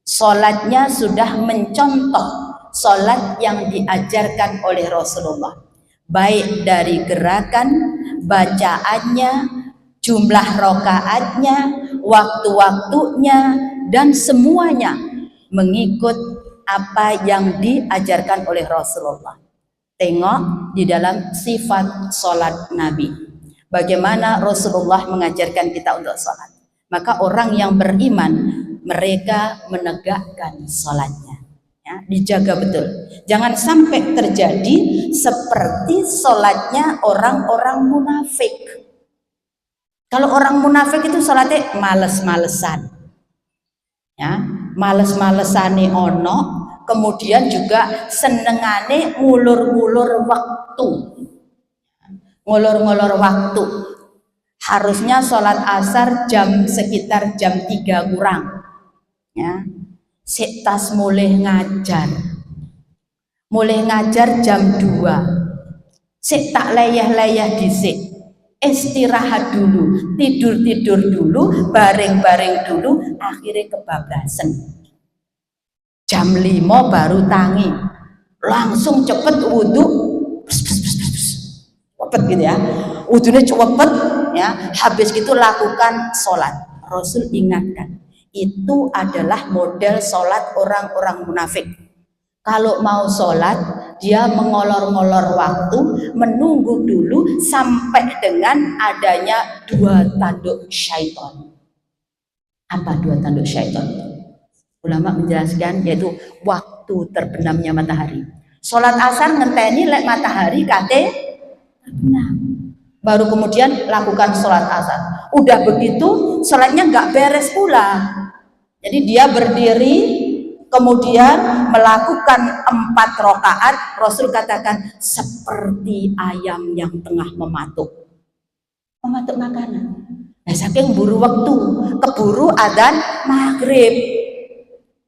Sholatnya sudah mencontoh sholat yang diajarkan oleh Rasulullah, baik dari gerakan, bacaannya, jumlah rokaatnya, waktu-waktunya, dan semuanya mengikut apa yang diajarkan oleh Rasulullah. Tengok di dalam sifat sholat Nabi, bagaimana Rasulullah mengajarkan kita untuk sholat. Maka orang yang beriman, mereka menegakkan sholatnya, ya, dijaga betul. Jangan sampai terjadi seperti sholatnya orang-orang munafik. Kalau orang munafik itu sholatnya males-malesan, ya, males-malesane ono. Kemudian juga senengane ngulur-ngulur waktu. Ngulur-ngulur waktu. Harusnya sholat asar sekitar jam 3 kurang. Ya. Sik tas mulai ngajar. Mulai ngajar jam 2. Sik tak layah-layah dhisik. Istirahat dulu, tidur-tidur dulu, bareng-bareng dulu, akhirnya kebablasan. Jam 5 baru tangi, langsung cepet wudhu, cepet gitu ya, wudhunya cepet ya, habis itu lakukan sholat. Rasul ingatkan, itu adalah model sholat orang-orang munafik. Kalau mau sholat, dia mengolor-ngolor waktu, menunggu dulu sampai dengan adanya 2 tanduk syaitan. Apa 2 tanduk syaitan? Ulama menjelaskan yaitu waktu terbenamnya matahari. Sholat asar ngenteni lek matahari kate terbenam, baru kemudian lakukan sholat asar. Udah begitu sholatnya nggak beres pula. Jadi dia berdiri kemudian melakukan 4 rakaat. Rasul katakan seperti ayam yang tengah mematuk makanan. Nah, saking buru waktu, keburu adzan maghrib.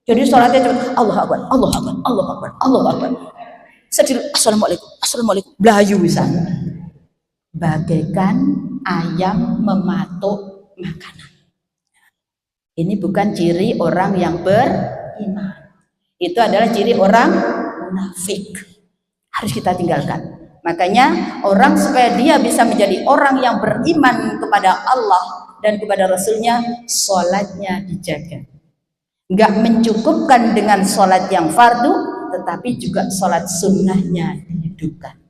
Jadi sholatnya cepat, Allah Akbar, Allah Akbar, Allah Akbar, Allah Akbar. Sedih, assalamualaikum, assalamualaikum, belayu bisa. Bagaikan ayam mematuk makanan. Ini bukan ciri orang yang beriman. Itu adalah ciri orang munafik. Harus kita tinggalkan. Makanya orang supaya dia bisa menjadi orang yang beriman kepada Allah dan kepada Rasulnya, sholatnya dijaga. Nggak mencukupkan dengan sholat yang fardu, tetapi juga sholat sunnahnya dihidupkan.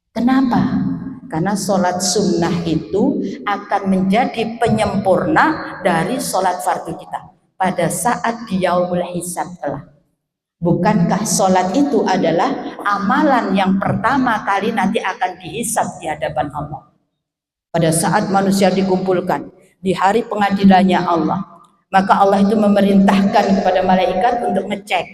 Kenapa? Karena sholat sunnah itu akan menjadi penyempurna dari sholat fardu kita pada saat di yaumul hisab kelak. Bukankah sholat itu adalah amalan yang pertama kali nanti akan dihisab di hadapan Allah? Pada saat manusia dikumpulkan di hari pengadilannya Allah, maka Allah itu memerintahkan kepada malaikat untuk ngecek.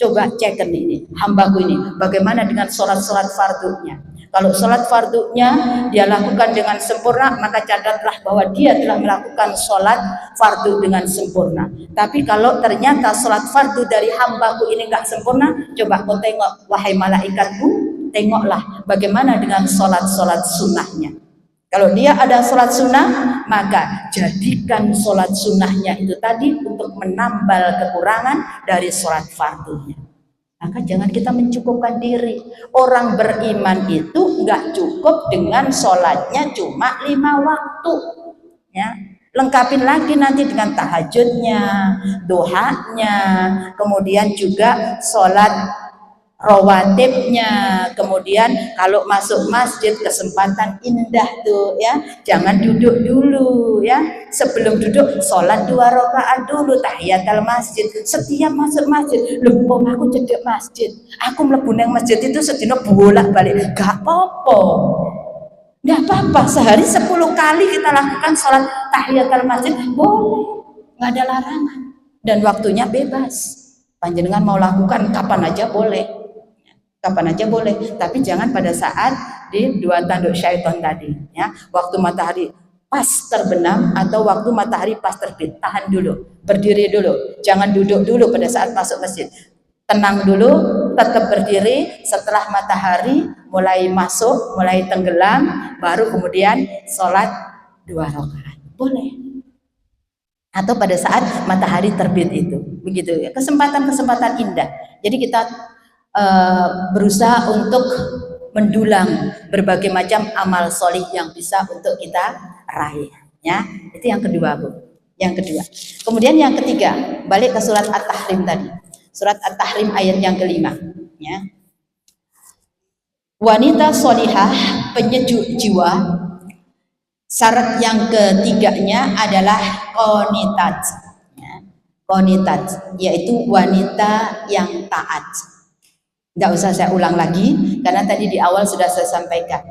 Coba cekkan ini, hambaku ini, bagaimana dengan sholat-sholat fardunya. Kalau sholat fardunya dia lakukan dengan sempurna, maka catatlah bahwa dia telah melakukan sholat fardu dengan sempurna. Tapi kalau ternyata sholat fardu dari hambaku ini enggak sempurna, coba kau tengok, wahai malaikatku, tengoklah bagaimana dengan sholat-sholat sunnahnya. Kalau dia ada sholat sunnah, maka jadikan sholat sunnahnya itu tadi untuk menambal kekurangan dari sholat fardunya. Maka jangan kita mencukupkan diri. Orang beriman itu nggak cukup dengan sholatnya cuma 5 waktu. Ya, lengkapin lagi nanti dengan tahajudnya, duhanya, kemudian juga sholat rawatibnya. Kemudian kalau masuk masjid kesempatan indah tuh ya, jangan duduk dulu ya, sebelum duduk sholat 2 rakaat dulu tahiyatul masjid. Setiap masuk masjid, lho aku cedek masjid, aku mlebu nang masjid itu sedina bolak-balik, gak apa-apa. Nggak apa-apa, sehari 10 kali kita lakukan sholat tahiyatul masjid, boleh, nggak ada larangan. Dan waktunya bebas. Panjenengan mau lakukan kapan aja boleh. Kapan aja boleh, tapi jangan pada saat di 2 tanduk syaitan tadi. Ya, waktu matahari pas terbenam atau waktu matahari pas terbit, tahan dulu, berdiri dulu, jangan duduk dulu pada saat masuk masjid. Tenang dulu, tetap berdiri. Setelah matahari mulai masuk, mulai tenggelam, baru kemudian sholat 2 rakaat. Boleh. Atau pada saat matahari terbit itu, begitu ya. Kesempatan-kesempatan indah. Jadi kita berusaha untuk mendulang berbagai macam amal solih yang bisa untuk kita raih. Ya, itu yang kedua, Bu. Yang kedua. Kemudian yang ketiga, balik ke surat At-Tahrim tadi. Surat At-Tahrim ayat yang kelima, ya. Wanita solihah penyejuk jiwa. Syarat yang ketiganya adalah qonitat, ya. Qonitat yaitu wanita yang taat. Tidak usah saya ulang lagi karena tadi di awal sudah saya sampaikan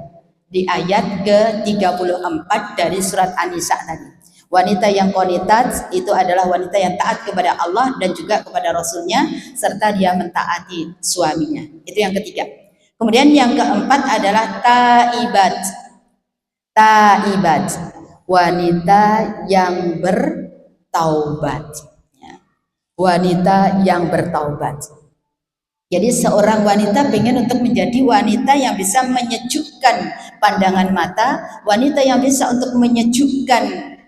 di ayat ke-34 dari surat An-Nisa tadi. Wanita yang qonitat itu adalah wanita yang taat kepada Allah dan juga kepada Rasulnya serta dia mentaati suaminya. Itu yang ketiga. Kemudian yang keempat adalah taibat. Taibat, wanita yang bertaubat. Wanita yang bertaubat. Jadi seorang wanita pengen untuk menjadi wanita yang bisa menyejukkan pandangan mata, wanita yang bisa untuk menyejukkan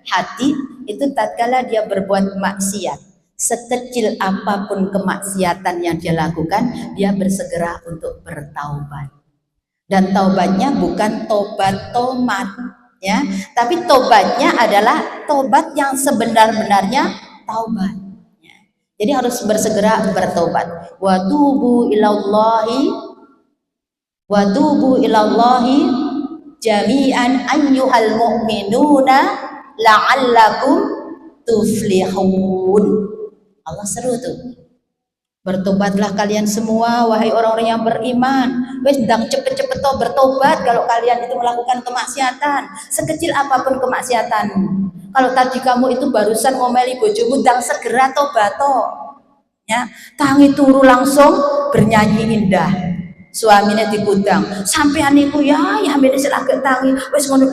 hati, itu tatkala dia berbuat maksiat, sekecil apapun kemaksiatan yang dia lakukan, dia bersegera untuk bertaubat. Dan taubatnya bukan tobat tomat, ya, tapi tobatnya adalah tobat yang sebenar-benarnya taubat. Ya. Jadi harus bersegera bertobat. Wa tubu ilallahi jami'an ayyuhal mu'minuna la'allakum tuflihun. Allah seru tuh. Bertobatlah kalian semua wahai orang-orang yang beriman. Wes ndang cepet-cepet toh bertobat kalau kalian itu melakukan kemaksiatan, sekecil apapun kemaksiatan. Kalau tadi kamu itu barusan ngomeli bojomu, ndang segera tobat toh. Ya, tangi turu langsung bernyanyi indah. Suaminya digudang, sampean niku ya mene selagek tangi wis ngono.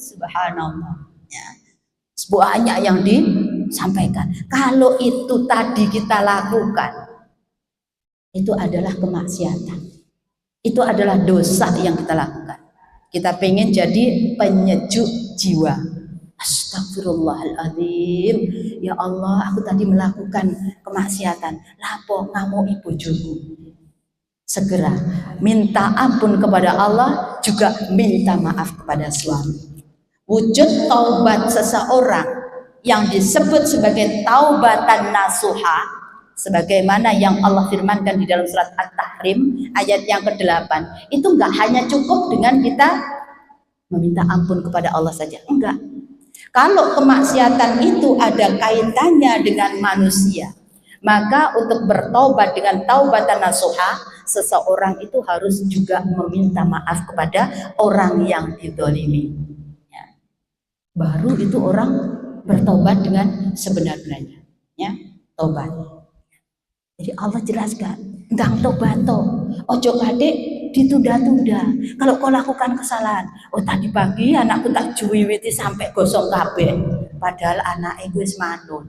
Subhanallah. Ya. Banyak yang disampaikan. Kalau itu tadi kita lakukan, itu adalah kemaksiatan. Itu adalah dosa yang kita lakukan. Kita pengen jadi penyejuk jiwa. Astagfirullahaladzim. Ya Allah, aku tadi melakukan kemaksiatan. Lapo ngamuk ibu bojoku. Segera minta ampun kepada Allah, juga minta maaf kepada suami. Wujud taubat seseorang yang disebut sebagai taubatan nasuha, sebagaimana yang Allah firmankan di dalam surat At-Tahrim ayat yang ke-8, itu enggak hanya cukup dengan kita meminta ampun kepada Allah saja, enggak. Kalau kemaksiatan itu ada kaitannya dengan manusia, maka untuk bertaubat dengan taubatan nasuha, seseorang itu harus juga meminta maaf kepada orang yang dizalimi. Ya. Baru itu orang bertaubat dengan sebenar-benarnya, ya, taubat. Jadi Allah jelaskan, ndang tobat to, ojo kadek ditunda-tunda. Kalau kau lakukan kesalahan, oh tadi pagi anakku tak juwiwiti sampai gosong kabeh, padahal anaknya wis manut.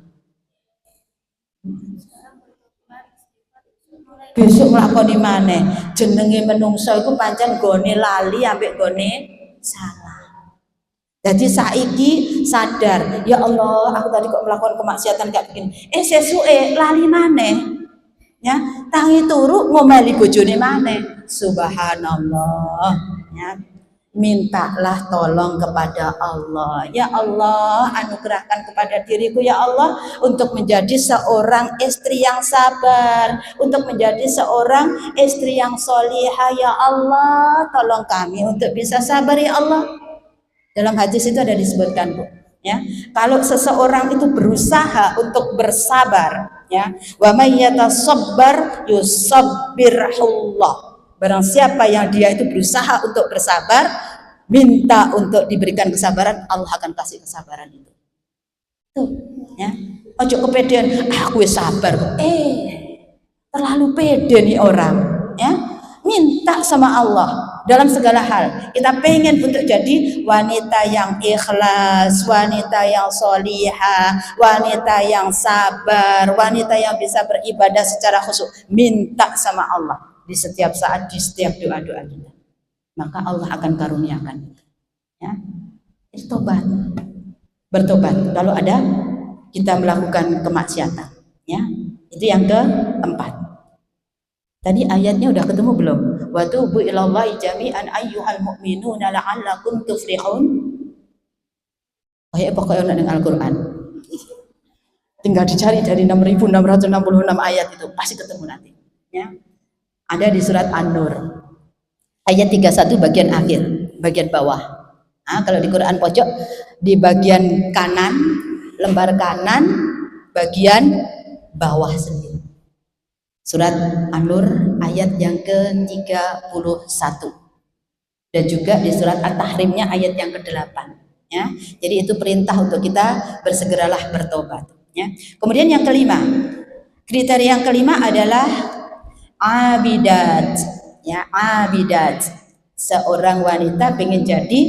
Besok nglakoni maneh, jenenge menungso iku pancen gone lali ambek gone salah. Jadi saiki sadar, ya Allah, aku tadi kok melakukan kemaksiatan kayak begini. Sesuke lali maneh. Ya, tangi turu ngomeli bojone maneh. Subhanallah, ya. mintalah tolong kepada Allah. Ya Allah, anugerahkan kepada diriku ya Allah untuk menjadi seorang istri yang sabar, untuk menjadi seorang istri yang solihah ya Allah. Tolong kami untuk bisa sabar ya Allah. Dalam hadis itu ada disebutkan, Bu, ya. Kalau seseorang itu berusaha untuk bersabar, ya, wa may yatasabbar yusabbirhullah. Barang siapa yang dia itu berusaha untuk bersabar, minta untuk diberikan kesabaran, Allah akan kasih kesabaran itu. Tuh, ya. Ojo kepedean, aku sabar. Terlalu pede nih orang, ya. Minta sama Allah dalam segala hal. Kita pengen untuk jadi wanita yang ikhlas, wanita yang solihah, wanita yang sabar, wanita yang bisa beribadah secara khusyuk. Minta sama Allah di setiap saat, di setiap doa-doa kita, maka Allah akan karuniakan, ya. Itu tobat, bertobat kalau ada kita melakukan kemaksiatan, ya. Itu yang keempat. Tadi ayatnya udah ketemu belum? Wa tubu ilallahi jami'an ayyuhal mu'minuna la'allakum tuflihun. Kayak pokoknya dengan Al-Quran. Tinggal dicari dari 6.666 ayat itu pasti ketemu nanti, ya. Ada di surat An-Nur ayat 31 bagian akhir, bagian bawah. Nah, kalau di Quran pojok di bagian kanan, lembar kanan bagian bawah sendiri. Surat An-Nur ayat yang ke-31. Dan juga di surat At-Tahrimnya ayat yang ke-8, ya. Jadi itu perintah untuk kita bersegeralah bertobat, ya. Kemudian yang kelima, kriteria yang kelima adalah abidat, ya, abidat. Seorang wanita pengen jadi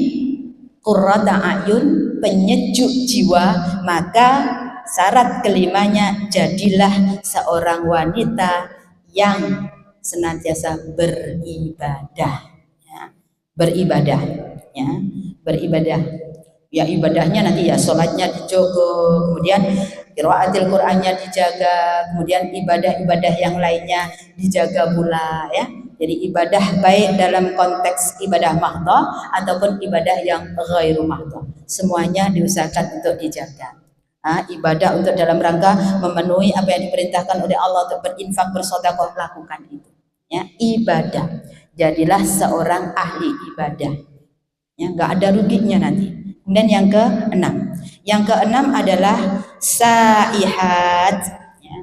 qurrata ayun, penyejuk jiwa, maka syarat kelimanya jadilah seorang wanita yang senantiasa beribadah, ya. Beribadah, ya, beribadah. Ya ibadahnya nanti ya sholatnya dijogo, kemudian qiraatil Qur'annya dijaga, kemudian ibadah-ibadah yang lainnya dijaga pula, ya. Jadi ibadah baik dalam konteks ibadah mahdhah ataupun ibadah yang ghairu mahdhah, semuanya diusahakan untuk dijaga. Ibadah untuk dalam rangka memenuhi apa yang diperintahkan oleh Allah untuk berinfak, bersedekah, lakukan itu, ya. Ibadah, jadilah seorang ahli ibadah, ya, nggak ada ruginya nanti. Kemudian yang keenam adalah saihat, ya.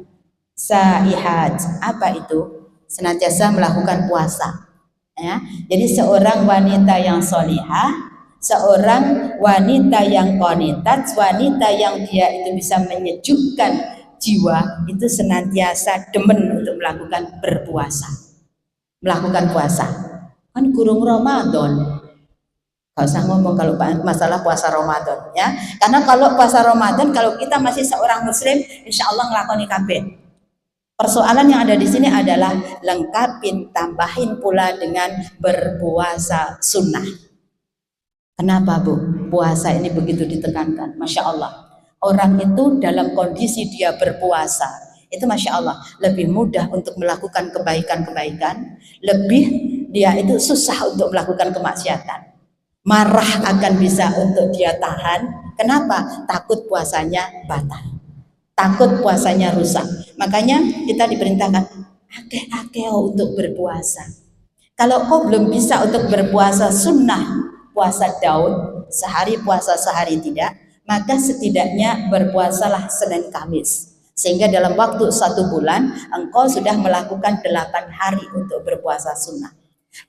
Saihat, apa itu? Senantiasa melakukan puasa, ya. Jadi seorang wanita yang solihah, seorang wanita yang qanitat, wanita yang dia itu bisa menyejukkan jiwa, itu senantiasa demen untuk melakukan berpuasa, melakukan puasa. Kan kurung Ramadan, gak usah ngomong kalau masalah puasa Ramadan, ya. Karena kalau puasa Ramadan, kalau kita masih seorang muslim, insya Allah ngelakoni kabeh. Persoalan yang ada di sini adalah lengkapin, tambahin pula dengan berpuasa sunnah. Kenapa, Bu? Puasa ini begitu ditekankan. Masya Allah, orang itu dalam kondisi dia berpuasa, itu Masya Allah lebih mudah untuk melakukan kebaikan-kebaikan, lebih dia itu susah untuk melakukan kemaksiatan. Marah akan bisa untuk dia tahan. Kenapa? Takut puasanya batal, takut puasanya rusak. Makanya kita diperintahkan akeh-akeh untuk berpuasa. Kalau kau belum bisa untuk berpuasa sunnah, puasa daun, sehari puasa sehari tidak, maka setidaknya berpuasalah Senin Kamis, sehingga dalam waktu 1 bulan engkau sudah melakukan 8 hari untuk berpuasa sunnah.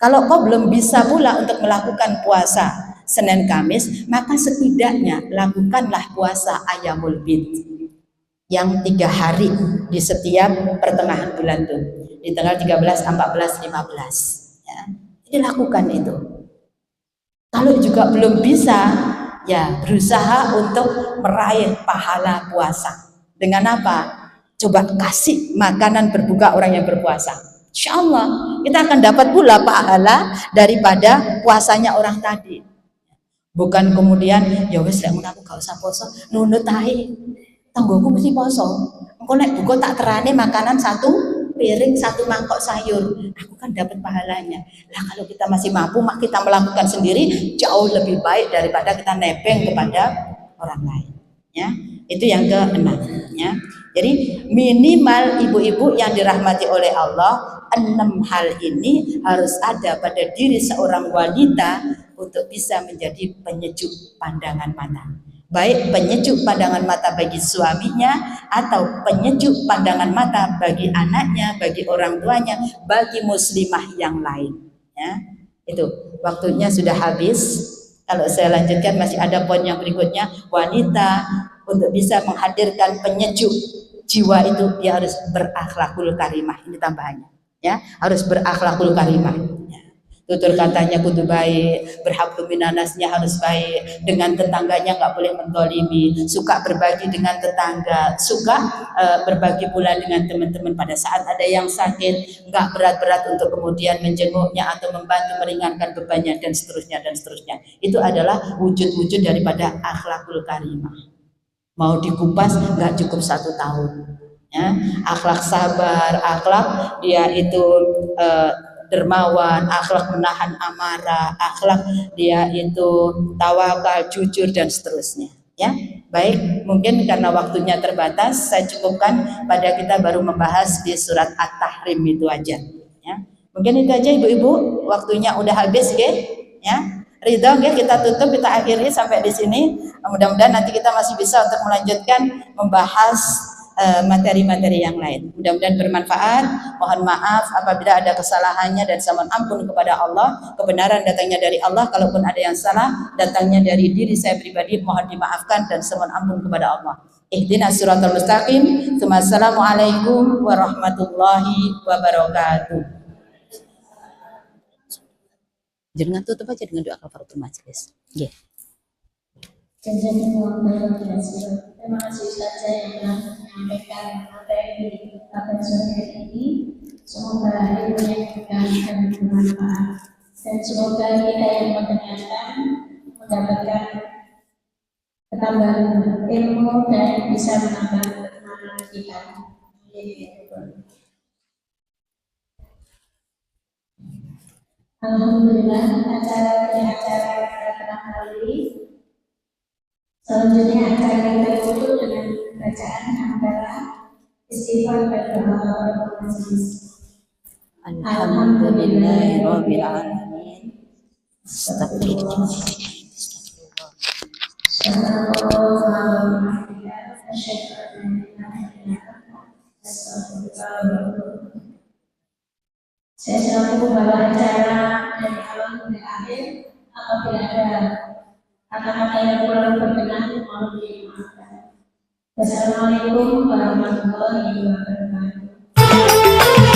Kalau kau belum bisa pula untuk melakukan puasa Senin Kamis, maka setidaknya lakukanlah puasa Ayyamul Bid yang 3 hari di setiap pertengahan bulan tuh, di tanggal 13, 14, 15, ya. Jadi lakukan itu. Kalau juga belum bisa, ya berusaha untuk meraih pahala puasa. Dengan apa? Coba kasih makanan berbuka orang yang berpuasa. Insya Allah kita akan dapat pula pahala daripada puasanya orang tadi. Bukan kemudian ya wis lek aku gak usah poso, nunut ae. Tanggoku mesti poso. Engko nek buka tak terane makanan 1 piring 1 mangkok sayur. Aku kan akan dapat pahalanya. Lah kalau kita masih mampu, mak kita melakukan sendiri jauh lebih baik daripada kita nebeng kepada orang lain. Ya, itu yang keenam. Ya, jadi minimal ibu-ibu yang dirahmati oleh Allah, 6 hal ini harus ada pada diri seorang wanita untuk bisa menjadi penyejuk pandangan mata. Baik penyejuk pandangan mata bagi suaminya atau penyejuk pandangan mata bagi anaknya, bagi orang tuanya, bagi muslimah yang lain. Ya, itu waktunya sudah habis. Kalau saya lanjutkan masih ada poin yang berikutnya. Wanita untuk bisa menghadirkan penyejuk jiwa itu dia harus berakhlakul karimah. Ini tambahannya. Ya, harus berakhlakul karimah. Ya. Tutur katanya kudu baik, berhablu minanasnya harus baik, dengan tetangganya nggak boleh mendolimi, suka berbagi dengan tetangga, suka berbagi pula dengan teman-teman pada saat ada yang sakit, nggak berat-berat untuk kemudian menjenguknya atau membantu meringankan bebannya dan seterusnya dan seterusnya. Itu adalah wujud-wujud daripada akhlakul karimah. Mau dikupas nggak cukup 1 tahun. Ya, akhlak sabar, akhlak dia itu dermawan, akhlak menahan amarah, akhlak dia itu tawakal, jujur dan seterusnya. Ya, baik, mungkin karena waktunya terbatas, saya cukupkan pada kita baru membahas di surat At-Tahrim itu aja. Ya, mungkin itu aja ibu-ibu, waktunya udah habis, ya. Ridho, kita tutup, kita akhiri sampai di sini. Mudah-mudahan nanti kita masih bisa untuk melanjutkan membahas materi-materi yang lain. Mudah-mudahan bermanfaat. Mohon maaf apabila ada kesalahannya dan saya mohon ampun kepada Allah. Kebenaran datangnya dari Allah. Kalaupun ada yang salah datangnya dari diri saya pribadi, mohon dimaafkan dan saya mohon ampun kepada Allah. Ihdinas siratal mustaqim. Assalamualaikum warahmatullahi wabarakatuh. Jangan tutup aja dengan doa kafaratul majelis. Nggih. Terima kasih Ustaz yang telah menyampaikan materi pada sore ini. Semoga ilmunya juga bermanfaat dan semoga kita yang mendengarkan mendapatkan ketambahan ilmu dan bisa menambah keimanan kita. Alhamdulillah, acara pada kali selanjutnya akan kita tutup dengan bacaan hamdalah istighfar dan doa majelis. Alhamdulillahirabbil alamin. Astagfirullah. Saya selalu membawa acara dari awal sampai akhir. Apabila ada kata-kata yang kurang berkenan, mohon dimaafkan. Wassalamualaikum warahmatullahi wabarakatuh.